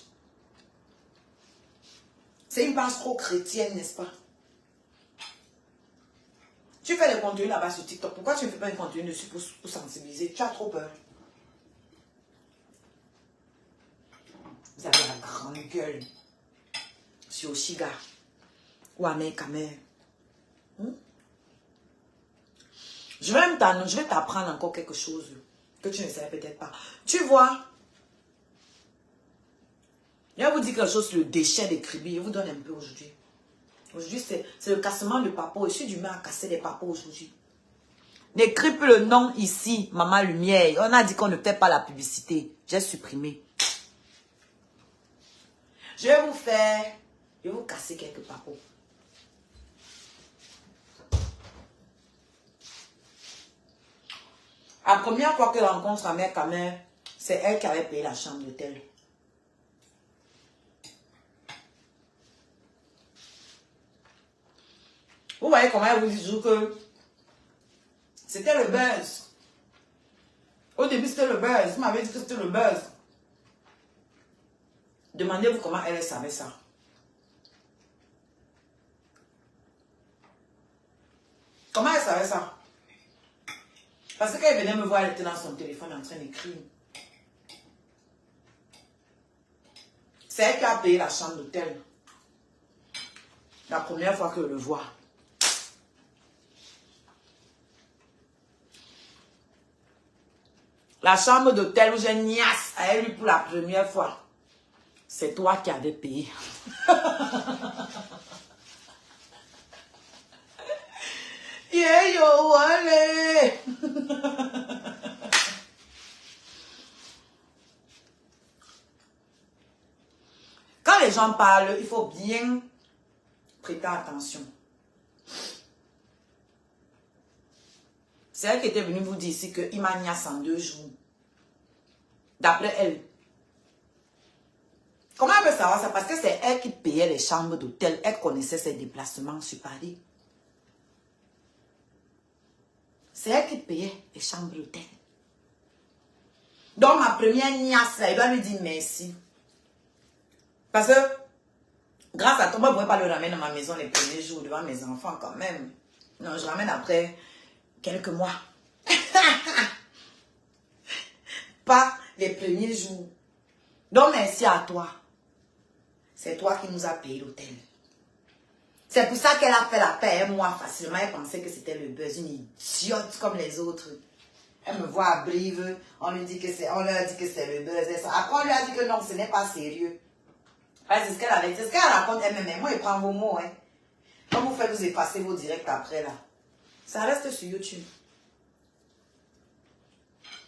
Speaker 1: C'est une page trop chrétienne, n'est-ce pas? Tu fais des contenus là-bas sur TikTok. Pourquoi tu ne fais pas un contenu dessus pour sensibiliser? Tu as trop peur. Vous avez la grande gueule. Sur Oshiga. Ou Amer Kamer. Je vais t'apprendre encore quelque chose que tu ne savais peut-être pas. Tu vois, je vais vous dire quelque chose sur le déchet des Kribi. Je vous donne un peu aujourd'hui. Aujourd'hui, c'est le cassement de papo. Je suis du mal à casser des papos aujourd'hui. N'écris plus le nom ici, Maman Lumière. On a dit qu'on ne fait pas la publicité. J'ai supprimé. Je vais vous casser quelques papos. La première fois qu'elle rencontre Amer Kamer, c'est elle qui avait payé la chambre d'hôtel. Vous voyez comment elle vous dit toujours que c'était le buzz. Au début, c'était le buzz. Vous m'avez dit que c'était le buzz. Demandez-vous comment elle savait ça. Comment elle savait ça? Parce que quand elle venait me voir, elle était dans son téléphone en train d'écrire. C'est elle qui a payé la chambre d'hôtel. La première fois que je le vois. La chambre d'hôtel où j'ai niasse à elle pour la première fois. C'est toi qui avais payé. Yeah, yo, allez. Quand les gens parlent, il faut bien prêter attention. C'est elle qui était venue vous dire ici qu'il m'a niasse en 2 jours. D'après elle. Comment elle peut savoir ça? Parce que c'est elle qui payait les chambres d'hôtel. Elle connaissait ses déplacements sur Paris. C'est elle qui payait les chambres d'hôtel. Donc ma première niace, elle doit lui dire merci. Parce que, grâce à toi, moi, je ne pourrais pas le ramener dans ma maison les premiers jours devant mes enfants quand même. Non, je ramène après quelques mois. Pas les premiers jours. Donc, merci à toi. C'est toi qui nous as payé l'hôtel. C'est pour ça qu'elle a fait la paix un mois facilement. Elle pensait que c'était le buzz. Une idiote comme les autres. Elle me voit à Brive. On leur dit que c'est le buzz. Après, on lui a dit que non, ce n'est pas sérieux. C'est ce qu'elle avait dit. C'est ce qu'elle raconte elle-même. Moi, je prends vos mots. Hein. Quand vous faites, vous effacez vos directs après là. Ça reste sur YouTube.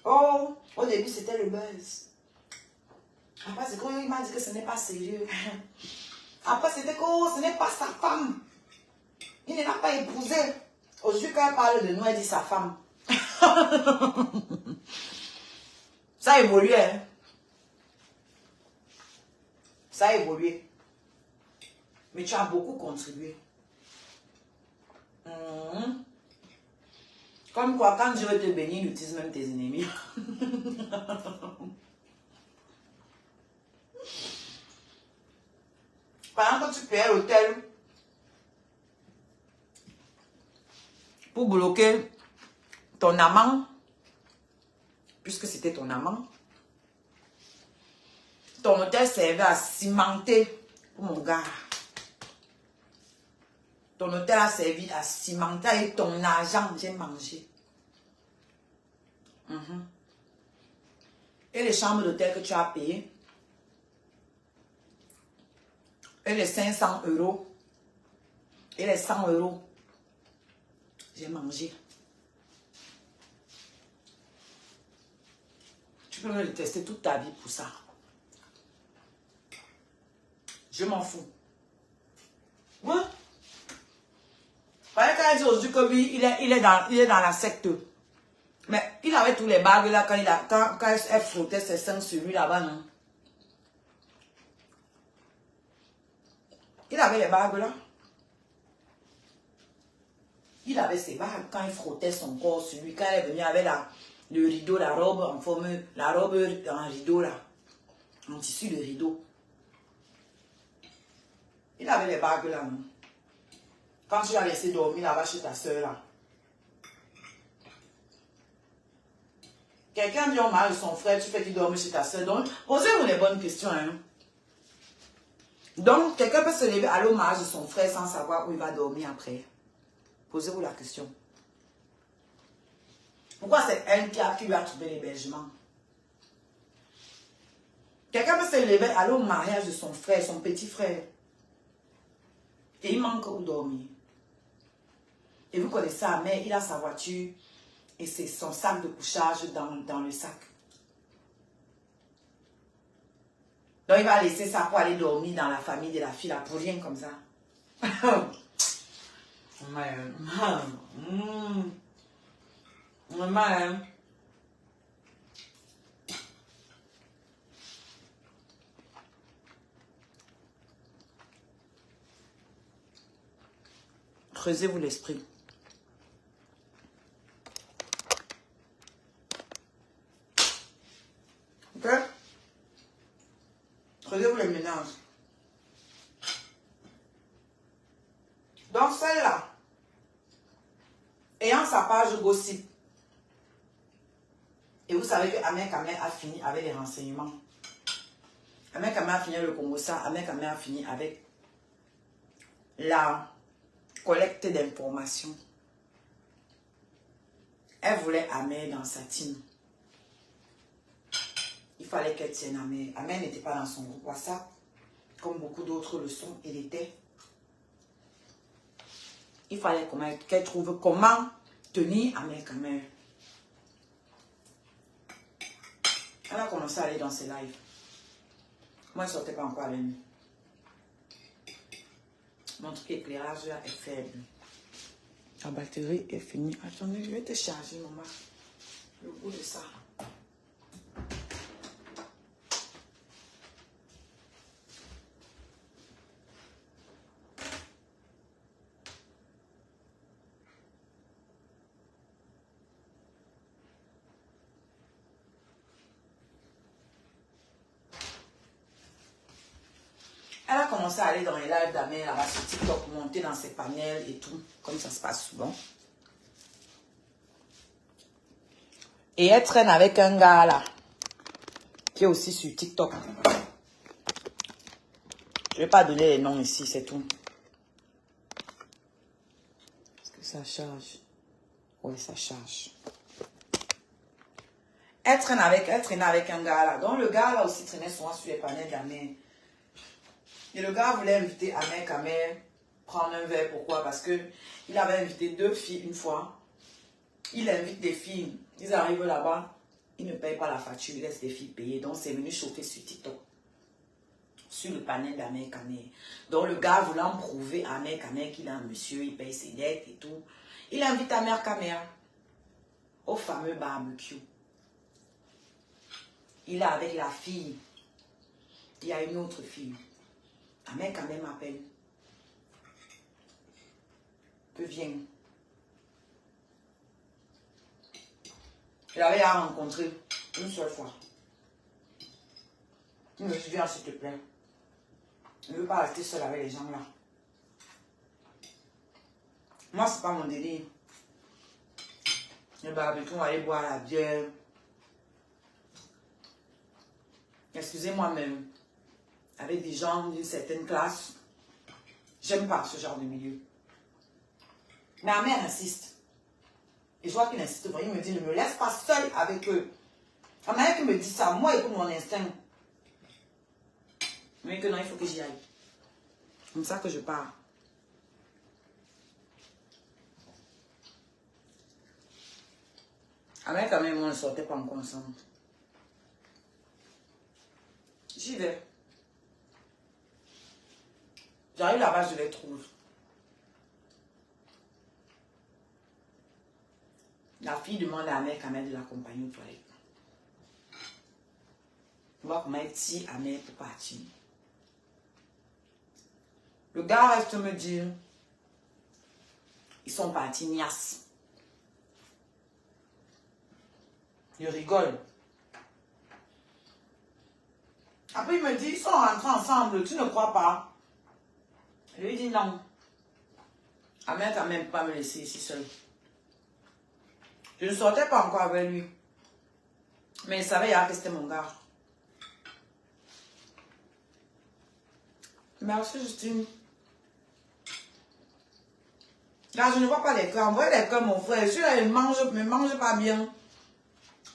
Speaker 1: Oh, au début, c'était le buzz. Après, c'est quand il m'a dit que ce n'est pas sérieux. Après, c'était que ce n'est pas sa femme. Il ne l'a pas épousé. Aujourd'hui, quand elle parle de nous, elle dit sa femme. Ça a évolué, hein. Ça a évolué. Mais tu as beaucoup contribué. Comme quoi, quand Dieu veut te bénir, il utilise même tes ennemis. Pendant que tu payais l'hôtel pour bloquer ton amant, puisque c'était ton amant, ton hôtel servait à cimenter pour mon gars. Ton hôtel a servi à cimenter et ton argent, j'ai mangé. Et les chambres d'hôtel que tu as payées, et les 500 €, et les 100 €, j'ai mangé. Tu peux me le tester toute ta vie pour ça. Je m'en fous. Ouais. Quand il dit aujourd'hui que lui, il est dans la secte. Mais il avait tous les bagues là quand elle frottait ses seins sur lui là-bas, non? Il avait les bagues là. Il avait ses bagues quand il frottait son corps sur lui. Quand elle est venue avec le rideau, la robe en forme, la robe en rideau là. En tissu de rideau. Il avait les bagues là, non? Quand tu l'as laissé dormir là-bas chez ta soeur là. Quelqu'un dit au mari de son frère, tu fais qu'il dorme chez ta soeur. Donc, posez-vous les bonnes questions. Hein? Donc, quelqu'un peut se lever, aller au mariage de son frère sans savoir où il va dormir après. Posez-vous la question. Pourquoi c'est elle qui lui a trouvé l'hébergement? Quelqu'un peut se lever, aller au mariage de son frère, son petit frère. Et il manque où dormir. Et vous connaissez sa mère, il a sa voiture et c'est son sac de couchage dans le sac. Donc il va laisser ça pour aller dormir dans la famille de la fille là, pour rien comme ça. Creusez-vous l'esprit. Ok? Creusez-vous le ménage. Donc celle-là, ayant sa page gossip, et vous savez que Ahmed Kamel a fini avec les renseignements. Ahmed Kamel a fini avec le Congo, ça. Ahmed Kamel a fini avec la collecte d'informations. Elle voulait Ahmed dans sa team. Il fallait qu'elle tienne Ahmed. Ahmed n'était pas dans son groupe WhatsApp, comme beaucoup d'autres le sont. Il était. Il fallait qu'elle trouve comment tenir Ahmed Kamel. Elle a commencé à aller dans ses lives. Moi, je ne sortais pas encore avec lui. Mon truc éclairage là est faible. La batterie est finie. Attendez, je vais te charger, maman. Le goût de ça. Elle a commencé à aller dans les lives d'Amel, là-bas sur TikTok, monter dans ses panels et tout, comme ça se passe souvent. Et elle traîne avec un gars là, qui est aussi sur TikTok. Je ne vais pas donner les noms ici, c'est tout. Est-ce que ça charge? Oui, ça charge. Elle traînait avec un gars là. Donc le gars là aussi traînait souvent sur les panels d'Amel. Et le gars voulait inviter Amel prendre un verre. Pourquoi? Parce que il avait invité 2 filles une fois. Il invite des filles. Ils arrivent là-bas. Ils ne payent pas la facture. Ils laissent les filles payer. Donc c'est venu chauffer sur TikTok. Sur le panel d'Amel. Donc le gars voulant prouver à Amel qu'il a un monsieur. Il paye ses dettes et tout. Il invite Amel au fameux barbecue. Il est avec la fille. Il y a une autre fille. Amel m'appelle. Que viens. Je l'avais rencontré une seule fois. Il me dit, viens s'il te plaît. Je ne veux pas rester seul avec les gens là. Moi, c'est pas mon délire. Le barbecue, on va aller boire la bière. Excusez-moi même. Avec des gens d'une certaine classe. J'aime pas ce genre de milieu. Mais ma mère insiste. Et je vois qu'il insiste. Il me dit, ne me laisse pas seule avec eux. Ma mère qui me dit ça, moi, écoute mon instinct. Mais que non, il faut que j'y aille. Comme ça que je pars. Avec quand même, on ne sortait pas encore ensemble. J'y vais. J'arrive là-bas, je les trouve. La fille demande à Amel de l'accompagner aux toilettes. On voit comment elle tire Amel pour partir. Le gars reste me dire, ils sont partis nias. Il rigole. Après il me dit, ils sont rentrés ensemble, tu ne crois pas? Je lui dis non. Amel quand même pas me laisser ici seul. Je ne sortais pas encore avec lui. Mais il savait que c'était mon gars. Merci Justine. Là, je ne vois pas les cœurs. On voit les cœurs, mon frère. Celui-là, il mange, mais ne mange pas bien.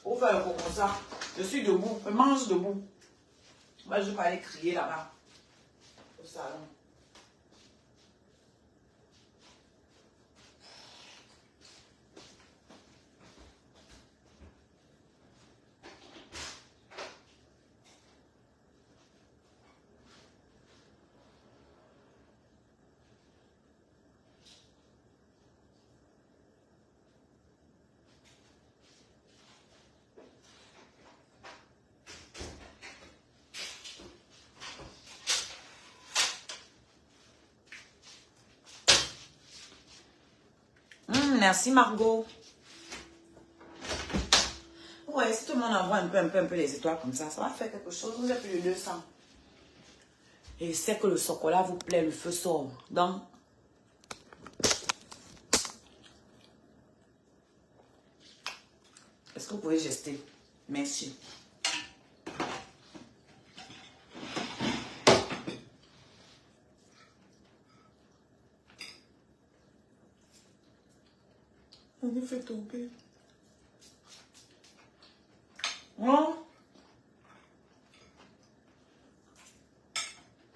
Speaker 1: Pour faire le coup comme ça. Je suis debout. Je mange debout. Moi, je ne vais pas aller crier là-bas. Au salon. Merci Margot. Ouais, si tout le monde envoie un peu les étoiles comme ça va faire quelque chose. Vous êtes plus de 200. Et c'est que le chocolat vous plaît, le feu sort. Donc, est-ce que vous pouvez gester? Merci. On me fait tomber. Non.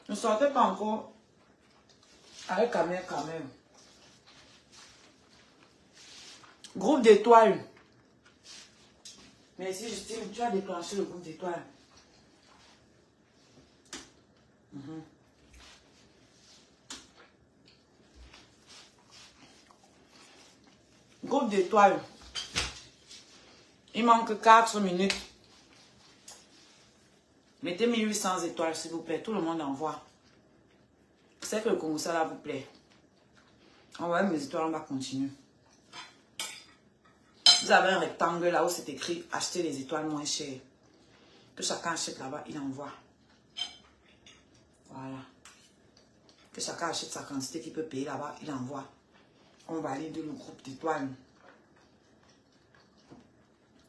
Speaker 1: Ne sortez pas encore avec Amel quand même. Groupe d'étoiles. Merci Justine, tu as déclenché le groupe d'étoiles. Groupe d'étoiles. Il manque 4 minutes. Mettez 1800 étoiles s'il vous plaît. Tout le monde envoie. C'est que le Congo ça là vous plaît. Envoyez mes étoiles, on va continuer. Vous avez un rectangle là où c'est écrit acheter les étoiles moins chères. Que chacun achète là-bas, il envoie. Voilà. Que chacun achète sa quantité qu'il peut payer là-bas, il envoie. On valide le groupe d'étoiles.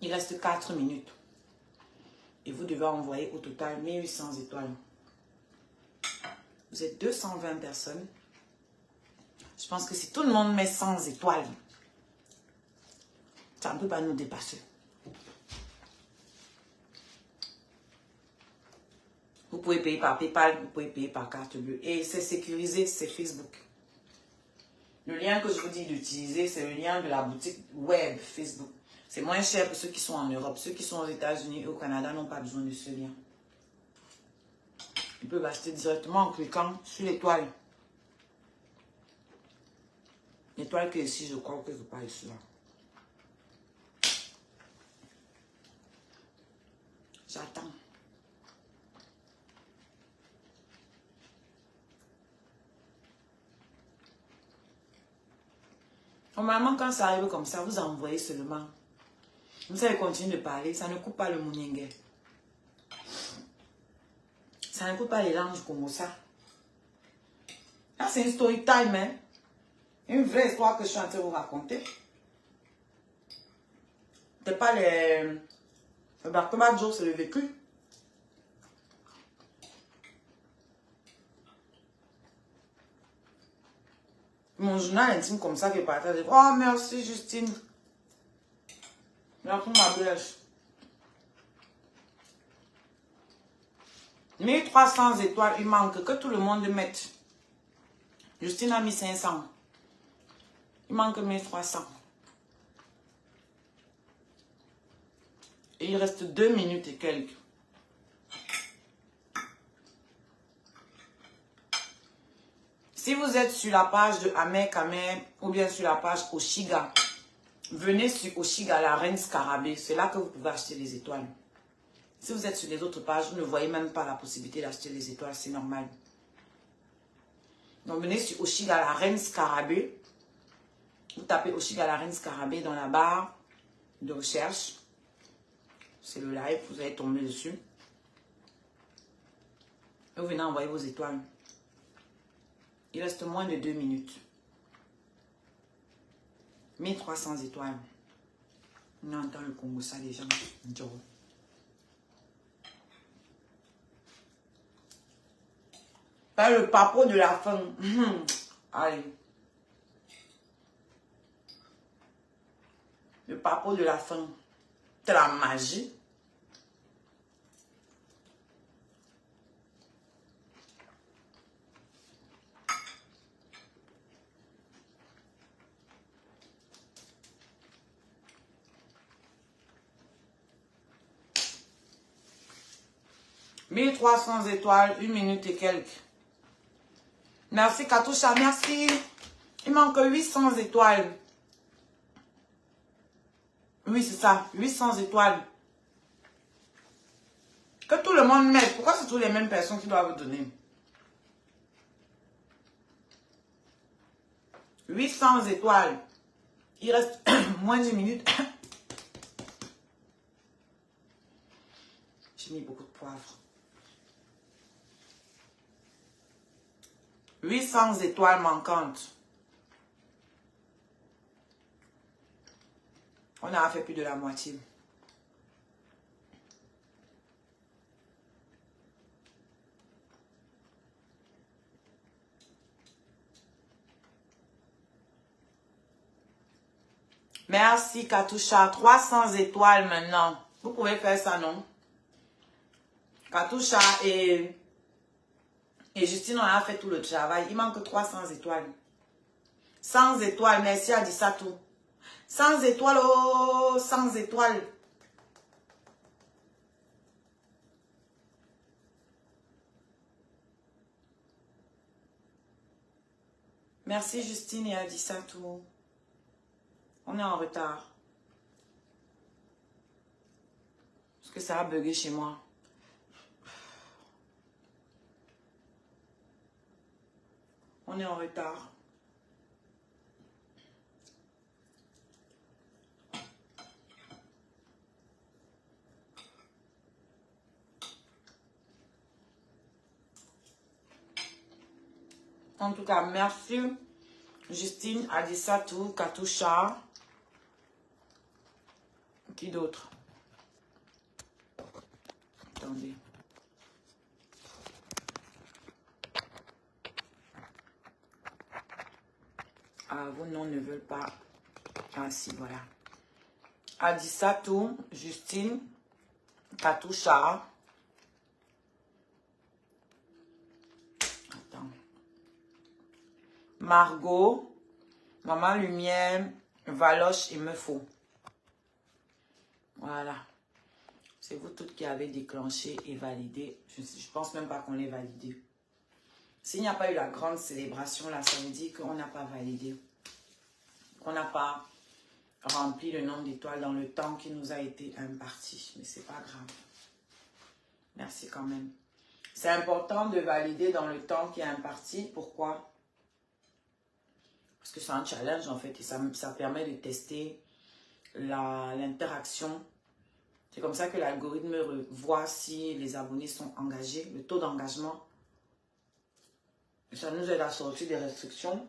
Speaker 1: Il reste 4 minutes. Et vous devez envoyer au total 1800 étoiles. Vous êtes 220 personnes. Je pense que si tout le monde met 100 étoiles, ça ne peut pas nous dépasser. Vous pouvez payer par PayPal, vous pouvez payer par carte bleue. Et c'est sécurisé, c'est Facebook. Le lien que je vous dis d'utiliser, c'est le lien de la boutique web Facebook. C'est moins cher pour ceux qui sont en Europe. Ceux qui sont aux États-Unis et au Canada n'ont pas besoin de ce lien. Ils peuvent acheter directement en cliquant sur l'étoile. L'étoile qui est ici, je crois que quelque part ici. Là. J'attends. Normalement, quand ça arrive comme ça, vous envoyez seulement. Vous savez continuer de parler, ça ne coupe pas le mouniengue. Ça ne coupe pas les langues comme ça. Là, c'est une story time, hein. Une vraie histoire que je suis en train de vous raconter. C'est pas les... Le Bartoma Joe, c'est le vécu. Mon journal intime comme ça qui partage. Oh, merci Justine. Merci ma bêche. 1300 étoiles, il manque que tout le monde mette. Justine a mis 500. Il manque 1300. Et il reste 2 minutes et quelques. Si vous êtes sur la page de Amer Kamer ou bien sur la page Oshiga, venez sur Oshiga, la reine scarabée. C'est là que vous pouvez acheter les étoiles. Si vous êtes sur les autres pages, vous ne voyez même pas la possibilité d'acheter les étoiles. C'est normal. Donc venez sur Oshiga, la reine scarabée. Vous tapez Oshiga, la reine scarabée dans la barre de recherche. C'est le live, vous allez tomber dessus. Et vous venez envoyer vos étoiles. Il reste moins de 2 minutes. 1300 étoiles. On entend le Congo, ça les gens. Pas le papo de la fin. Allez. Le papo de la fin. C'est la magie. « 1300 étoiles, 1 minute et quelques. Merci Katusha, merci. Il manque 800 étoiles. Oui, c'est ça, 800 étoiles. Que tout le monde mette. Pourquoi c'est toutes les mêmes personnes qui doivent vous donner? 800 étoiles. Il reste moins d'1 minute. J'ai mis beaucoup de poivre. 800 étoiles manquantes. On a fait plus de la moitié. Merci Katusha. 300 étoiles maintenant. Vous pouvez faire ça, non? Katusha et Justine, on a fait tout le travail. Il manque 300 étoiles. 100 étoiles. Merci à Dissatou. 100 étoiles. Oh, 100 étoiles. Merci Justine et Adissatou. On est en retard. Parce que ça a bugué chez moi. On est en retard. En tout cas, merci. Justine, Adissatou, Katoucha. Qui d'autre? Attendez. Ah, vos noms ne veulent pas. Ah, si, voilà. Adissatou, Justine, Katoucha. Attends. Margot, Maman Lumière, Valoche et Meufo. Voilà. C'est vous toutes qui avez déclenché et validé. Je ne pense même pas qu'on l'ait validé. S'il n'y a pas eu la grande célébration là, ça veut dire qu'on n'a pas validé. Qu'on n'a pas rempli le nombre d'étoiles dans le temps qui nous a été imparti. Mais c'est pas grave. Merci quand même. C'est important de valider dans le temps qui est imparti. Pourquoi? Parce que c'est un challenge en fait. Et ça permet de tester l'interaction. C'est comme ça que l'algorithme voit si les abonnés sont engagés, le taux d'engagement. Ça nous aide à sortir des restrictions.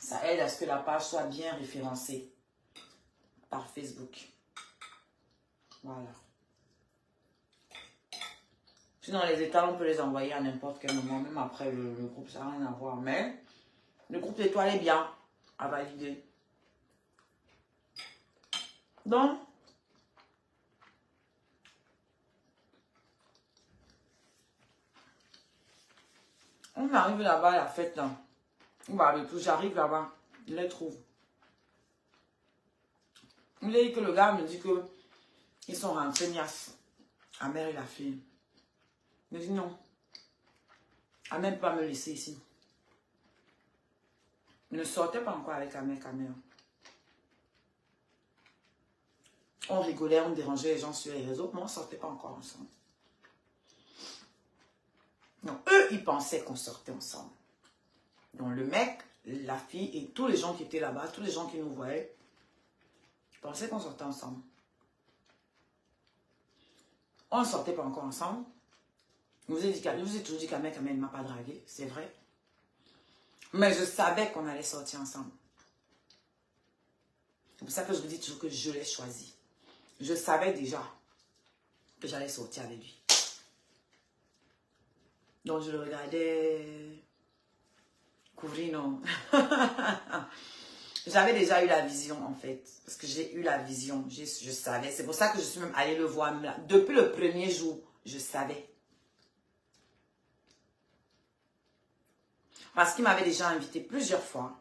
Speaker 1: Ça aide à ce que la page soit bien référencée par Facebook. Voilà. Sinon, les états, on peut les envoyer à n'importe quel moment, même après le groupe, ça n'a rien à voir. Mais le groupe d'étoiles est bien à valider. Donc, on arrive là-bas à la fête là. J'arrive là-bas, je les trouve. Il dit que le gars me dit que ils sont rentrés niasse. La mère et la fille. Il me dit non. Elle même pas me laisser ici. Ne sortait pas encore avec la mère. On rigolait, on dérangeait les gens sur les réseaux, mais on ne sortait pas encore ensemble. Donc, eux, ils pensaient qu'on sortait ensemble. Donc, le mec, la fille et tous les gens qui étaient là-bas, tous les gens qui nous voyaient, ils pensaient qu'on sortait ensemble. On ne sortait pas encore ensemble. Je vous ai toujours dit qu'un mec ne m'a pas dragué, c'est vrai. Mais je savais qu'on allait sortir ensemble. C'est pour ça que je vous dis toujours que je l'ai choisi. Je savais déjà que j'allais sortir avec lui. Donc je le regardais couvrir, non. J'avais déjà eu la vision en fait. Parce que j'ai eu la vision. Je savais. C'est pour ça que je suis même allée le voir. Depuis le premier jour, je savais. Parce qu'il m'avait déjà invité plusieurs fois.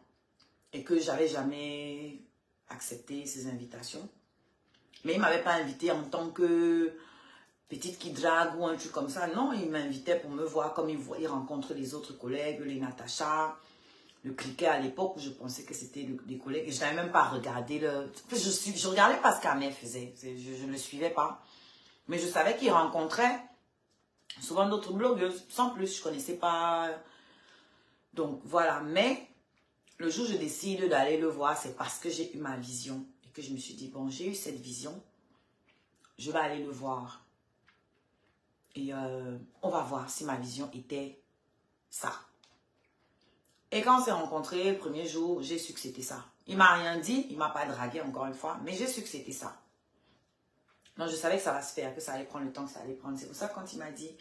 Speaker 1: Et que j'avais jamais accepté ses invitations. Mais il ne m'avait pas invité en tant que petite qui drague ou un truc comme ça. Non, il m'invitait pour me voir comme il rencontre les autres collègues, les Natacha, le cliquet à l'époque où je pensais que c'était des collègues. Et je n'avais même pas regardé le... Je regardais pas ce qu'Amel faisait. Je ne le suivais pas. Mais je savais qu'il rencontrait souvent d'autres blogueuses. Sans plus, je ne connaissais pas. Donc voilà. Mais le jour où je décide d'aller le voir, c'est parce que j'ai eu ma vision. Et que je me suis dit, bon, j'ai eu cette vision. Je vais aller le voir. Et on va voir si ma vision était ça. Et quand on s'est rencontrés le premier jour, j'ai su que c'était ça. Il ne m'a rien dit, il ne m'a pas dragué encore une fois, mais j'ai su que c'était ça. Donc je savais que ça va se faire, que ça allait prendre le temps que ça allait prendre. C'est pour ça que quand il m'a dit,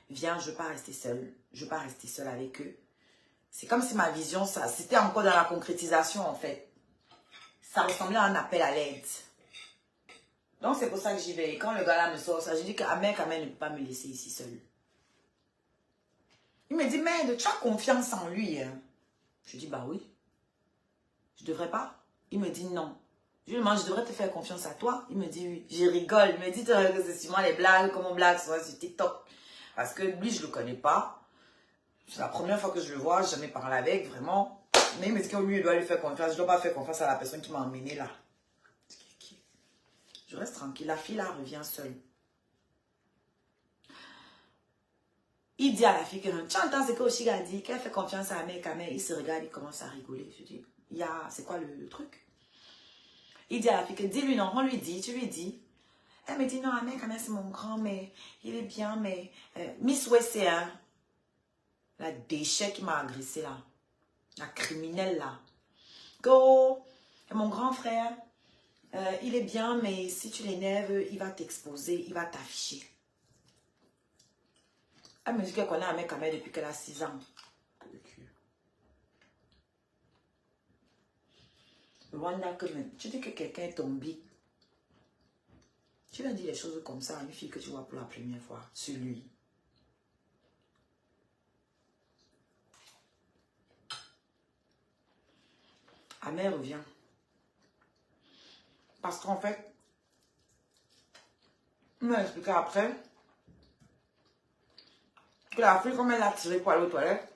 Speaker 1: viens, je ne veux pas rester seule. Je ne veux pas rester seule avec eux. C'est comme si ma vision, c'était encore dans la concrétisation en fait. Ça ressemblait à un appel à l'aide. Donc c'est pour ça que j'y vais. Et quand le gars là me sort ça, je dis qu'Amel ne peut pas me laisser ici seule. Il me dit, mais tu as confiance en lui. Hein? Je dis, bah oui. Je devrais pas. Il me dit non. Je lui demande, je devrais te faire confiance à toi. Il me dit oui. Je rigole. Il me dit que c'est sûrement les blagues, comme on blague sur TikTok. Parce que lui, je le connais pas. C'est la première fois que je le vois. Je n'ai jamais parlé avec, vraiment. Mais il me dit que lui, il doit lui faire confiance. Je ne dois pas faire confiance à la personne qui m'a emmené là. Je reste tranquille. La fille là revient seule. Il dit à la fille que tu entends ce que Oshiga a dit, qu'elle fait confiance à Amel, il se regarde, il commence à rigoler. Je dis, c'est quoi le truc? Il dit à la fille que dis-lui non, on lui dit, tu lui dis. Elle me dit non, Amel, c'est mon grand, mais il est bien, mais Miss West, c'est un. La déchet qui m'a agressé là. La criminelle là. Que oh, mon grand frère, il est bien, mais si tu l'énerves, il va t'exposer, il va t'afficher. Elle me dit qu'elle connaît un mec à mère depuis qu'elle a 6 ans. Rwanda, que même. Tu dis que quelqu'un est tombé. Tu vas dire des choses comme ça à une fille que tu vois pour la première fois sur lui. La mère revient. Parce qu'en fait, il m'a expliqué après que la fille, comme elle l'a tiré pour aller aux toilettes,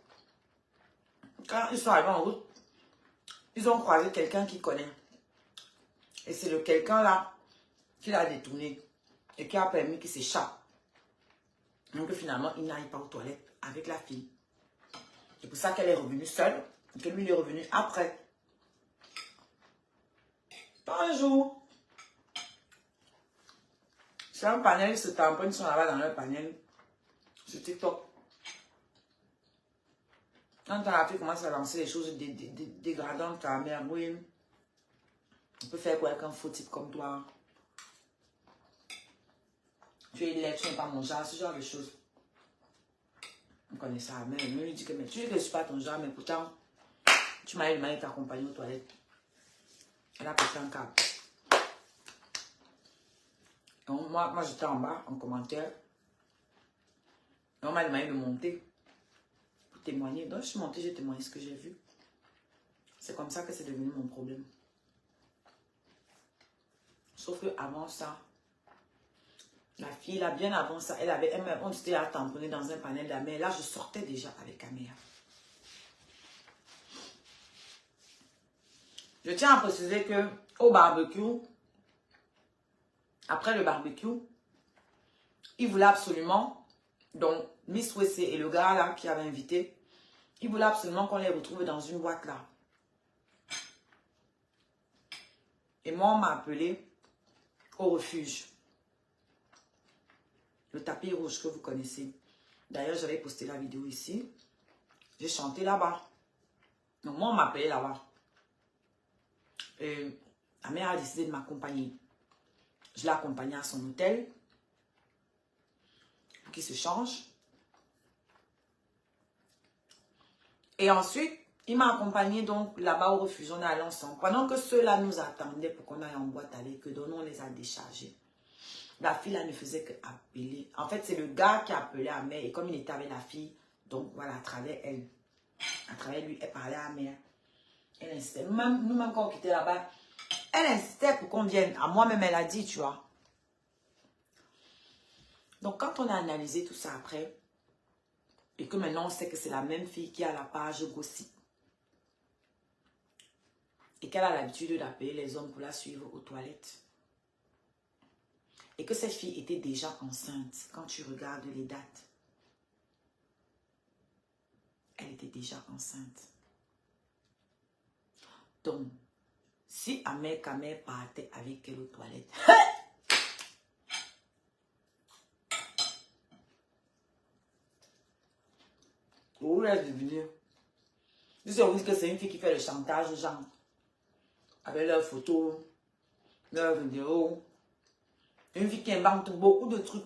Speaker 1: quand ils sont arrivés en route, ils ont croisé quelqu'un qu'ils connaissent. Et c'est le quelqu'un là qui l'a détourné et qui a permis qu'il s'échappe. Donc finalement, il n'aille pas aux toilettes avec la fille. C'est pour ça qu'elle est revenue seule et que lui il est revenu après. Un jour, sur un panel, ils se tamponnent, ils sont là-bas dans leur panel, sur TikTok. Quand la fille commence à lancer des choses dégradantes à la mère, oui, on peut faire quoi avec un faux type comme toi? Tu es laid, tu n'es pas mon genre, ce genre de choses. On connaît ça, mais elle me dit que mais, tu dis que je ne suis pas ton genre, mais pourtant, tu m'as demandé de t'accompagner aux toilettes. Elle a pété un câble. Donc, moi j'étais en bas, en commentaire. Et on m'a demandé de monter pour témoigner. Donc, je suis montée, j'ai témoigné ce que j'ai vu. C'est comme ça que c'est devenu mon problème. Sauf que avant ça, la fille, là, bien avant ça, on était à tamponner dans un panel de la mère. Là, je sortais déjà avec la mère. Je tiens à préciser que au barbecue, après le barbecue, il voulait absolument, donc Miss Wessé et le gars là qui avait invité, il voulait absolument qu'on les retrouve dans une boîte là. Et moi, on m'a appelé au refuge. Le tapis rouge que vous connaissez. D'ailleurs, j'avais posté la vidéo ici. J'ai chanté là-bas. Donc, moi, on m'a appelé là-bas. Et la mère a décidé de m'accompagner. Je l'ai accompagnée à son hôtel. Pour qu'il se change. Et ensuite, il m'a accompagné donc là-bas au refuge. On est allé ensemble. Pendant que ceux-là nous attendaient pour qu'on aille en boîte avec eux, donc on les a déchargés. La fille là ne faisait qu'appeler. En fait, c'est le gars qui appelait à mère. Et comme il était avec la fille, donc voilà, à travers elle, à travers lui, elle parlait à mère. Elle insistait. Nous-mêmes, quand on quittait là-bas, elle insistait pour qu'on vienne. À moi-même, elle a dit, tu vois. Donc, quand on a analysé tout ça après, et que maintenant on sait que c'est la même fille qui a la page gossip, et qu'elle a l'habitude d'appeler les hommes pour la suivre aux toilettes, et que cette fille était déjà enceinte, quand tu regardes les dates, elle était déjà enceinte. Donc, si Ahmed Kamer partait avec elle aux toilettes, vous laisse devenir. Je sais aussi que c'est une fille qui fait le chantage aux gens, avec leurs photos, leurs vidéos. Une fille qui invente beaucoup de trucs.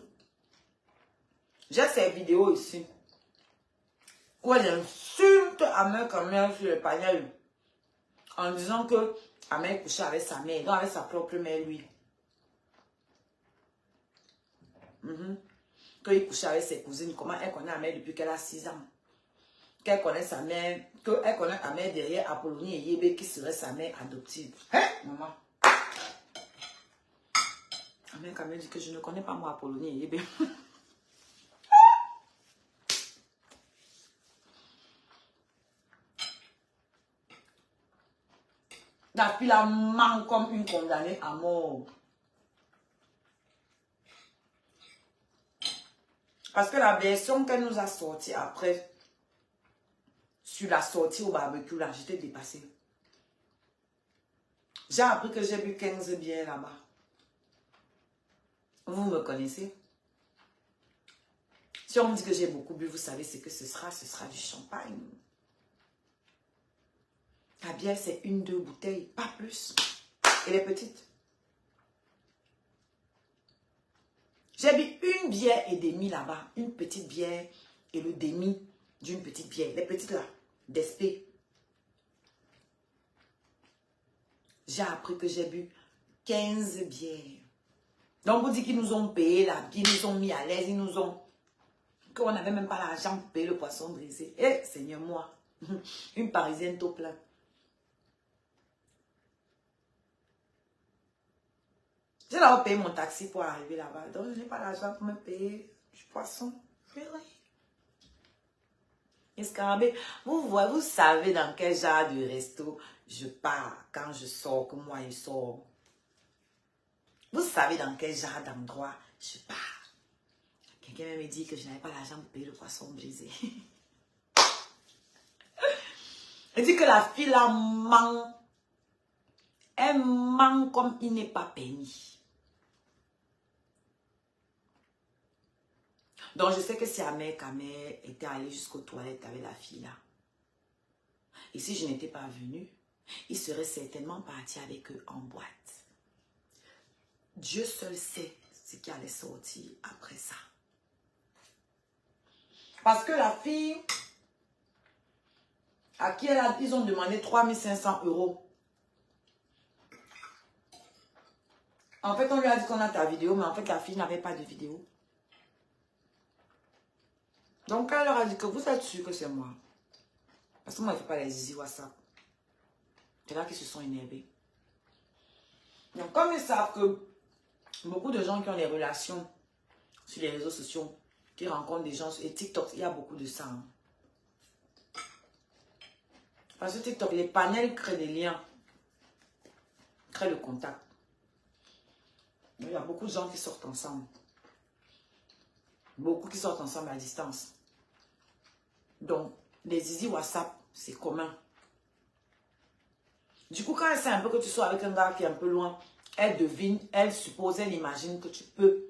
Speaker 1: J'ai ces vidéos ici, où elle insulte Ahmed Kamer sur le panel, en disant que Ahmed couchait avec sa mère, donc avec sa propre mère, lui. Qu'il couchait avec ses cousines, comment elle connaît Ahmed depuis qu'elle a 6 ans. Qu'elle connaît sa mère, qu'elle connaît Ahmed derrière Apollonie et Yébé, qui serait sa mère adoptive. Hein, maman? Ahmed Kamer dit que je ne connais pas moi Apollonie et Yébé. La fille la manque comme une condamnée à mort. Parce que la version qu'elle nous a sortie après, sur la sortie au barbecue, là, j'étais dépassée. J'ai appris que j'ai bu 15 bières là-bas. Vous me connaissez? Si on me dit que j'ai beaucoup bu, vous savez ce que ce sera du champagne. La bière, c'est 1-2 bouteilles, pas plus. Et les petites. J'ai bu une bière et demie là-bas. Une petite bière et le demi d'une petite bière. Les petites là, d'esprit. J'ai appris que j'ai bu 15 bières. Donc, vous dites qu'ils nous ont payé là, qu'ils nous ont mis à l'aise, ils nous ont... qu'on n'avait même pas l'argent pour payer le poisson brisé. Eh, Seigneur, moi, une Parisienne tout plein. Je dois payer mon taxi pour arriver là-bas. Donc, je n'ai pas l'argent pour me payer du poisson. Really? Escarabée, vous savez dans quel genre de resto je pars quand je sors, que moi je sors. Vous savez dans quel genre d'endroit je pars. Quelqu'un me dit que je n'avais pas l'argent pour payer le poisson brisé. Il dit que la fille là ment. Elle ment comme il n'est pas permis. Donc, je sais que si Amé était allé jusqu'aux toilettes avec la fille là, et si je n'étais pas venue, il serait certainement parti avec eux en boîte. Dieu seul sait ce qui allait sortir après ça. Parce que la fille, à qui ils ont demandé 3500 €. En fait, on lui a dit qu'on a ta vidéo, mais en fait, la fille n'avait pas de vidéo. Donc, elle leur a dit que vous êtes sûr que c'est moi. Parce que moi, je ne fais pas les zizi WhatsApp. C'est là qu'ils se sont énervés. Donc, comme ils savent que beaucoup de gens qui ont des relations sur les réseaux sociaux, qui rencontrent des gens, et TikTok, il y a beaucoup de ça. Hein. Parce que TikTok, les panels créent des liens, créent le contact. Il y a beaucoup de gens qui sortent ensemble. Beaucoup qui sortent ensemble à distance. Donc, les zizi WhatsApp, c'est commun. Du coup, quand elle sait un peu que tu sois avec un gars qui est un peu loin, elle devine, elle suppose, elle imagine que tu peux.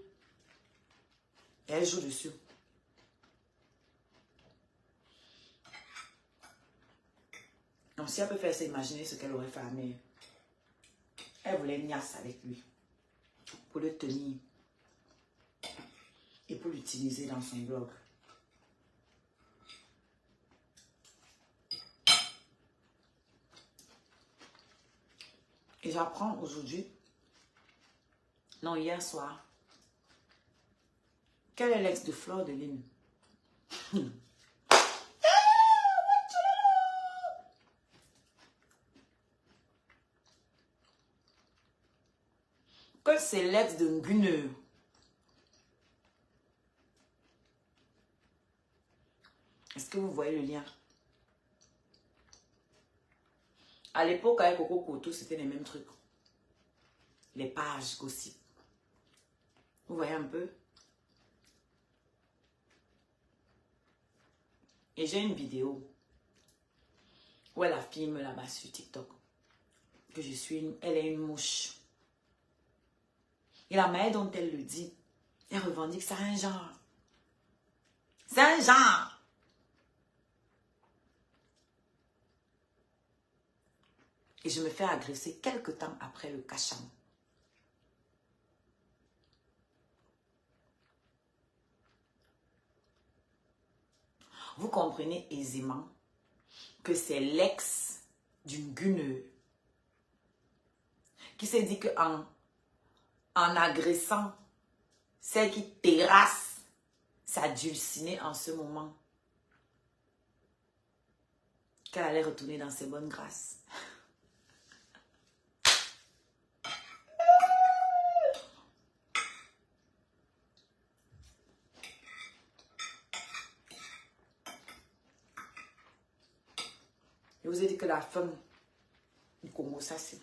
Speaker 1: Et elle joue dessus. Donc, si elle peut faire s'imaginer ce qu'elle aurait fait à Amé, elle voulait niasse avec lui. Pour le tenir. Et pour l'utiliser dans son blog. Et j'apprends aujourd'hui, non, hier soir, quel est l'ex de Fleur de Lune? Que c'est l'ex de Nguneur. Est-ce que vous voyez le lien? À l'époque, avec Coco Koto, c'était les mêmes trucs. Les pages gossip. Vous voyez un peu? Et j'ai une vidéo où elle affirme là-bas sur TikTok que je suis elle est une mouche. Et la manière dont elle le dit, elle revendique ça un genre. C'est un genre. Et je me fais agresser quelque temps après le cacham. Vous comprenez aisément que c'est l'ex d'une Nguneur qui s'est dit qu'en agressant celle qui terrasse sa dulcinée en ce moment, qu'elle allait retourner dans ses bonnes grâces. Je vous ai dit que la femme du Congo, ça c'est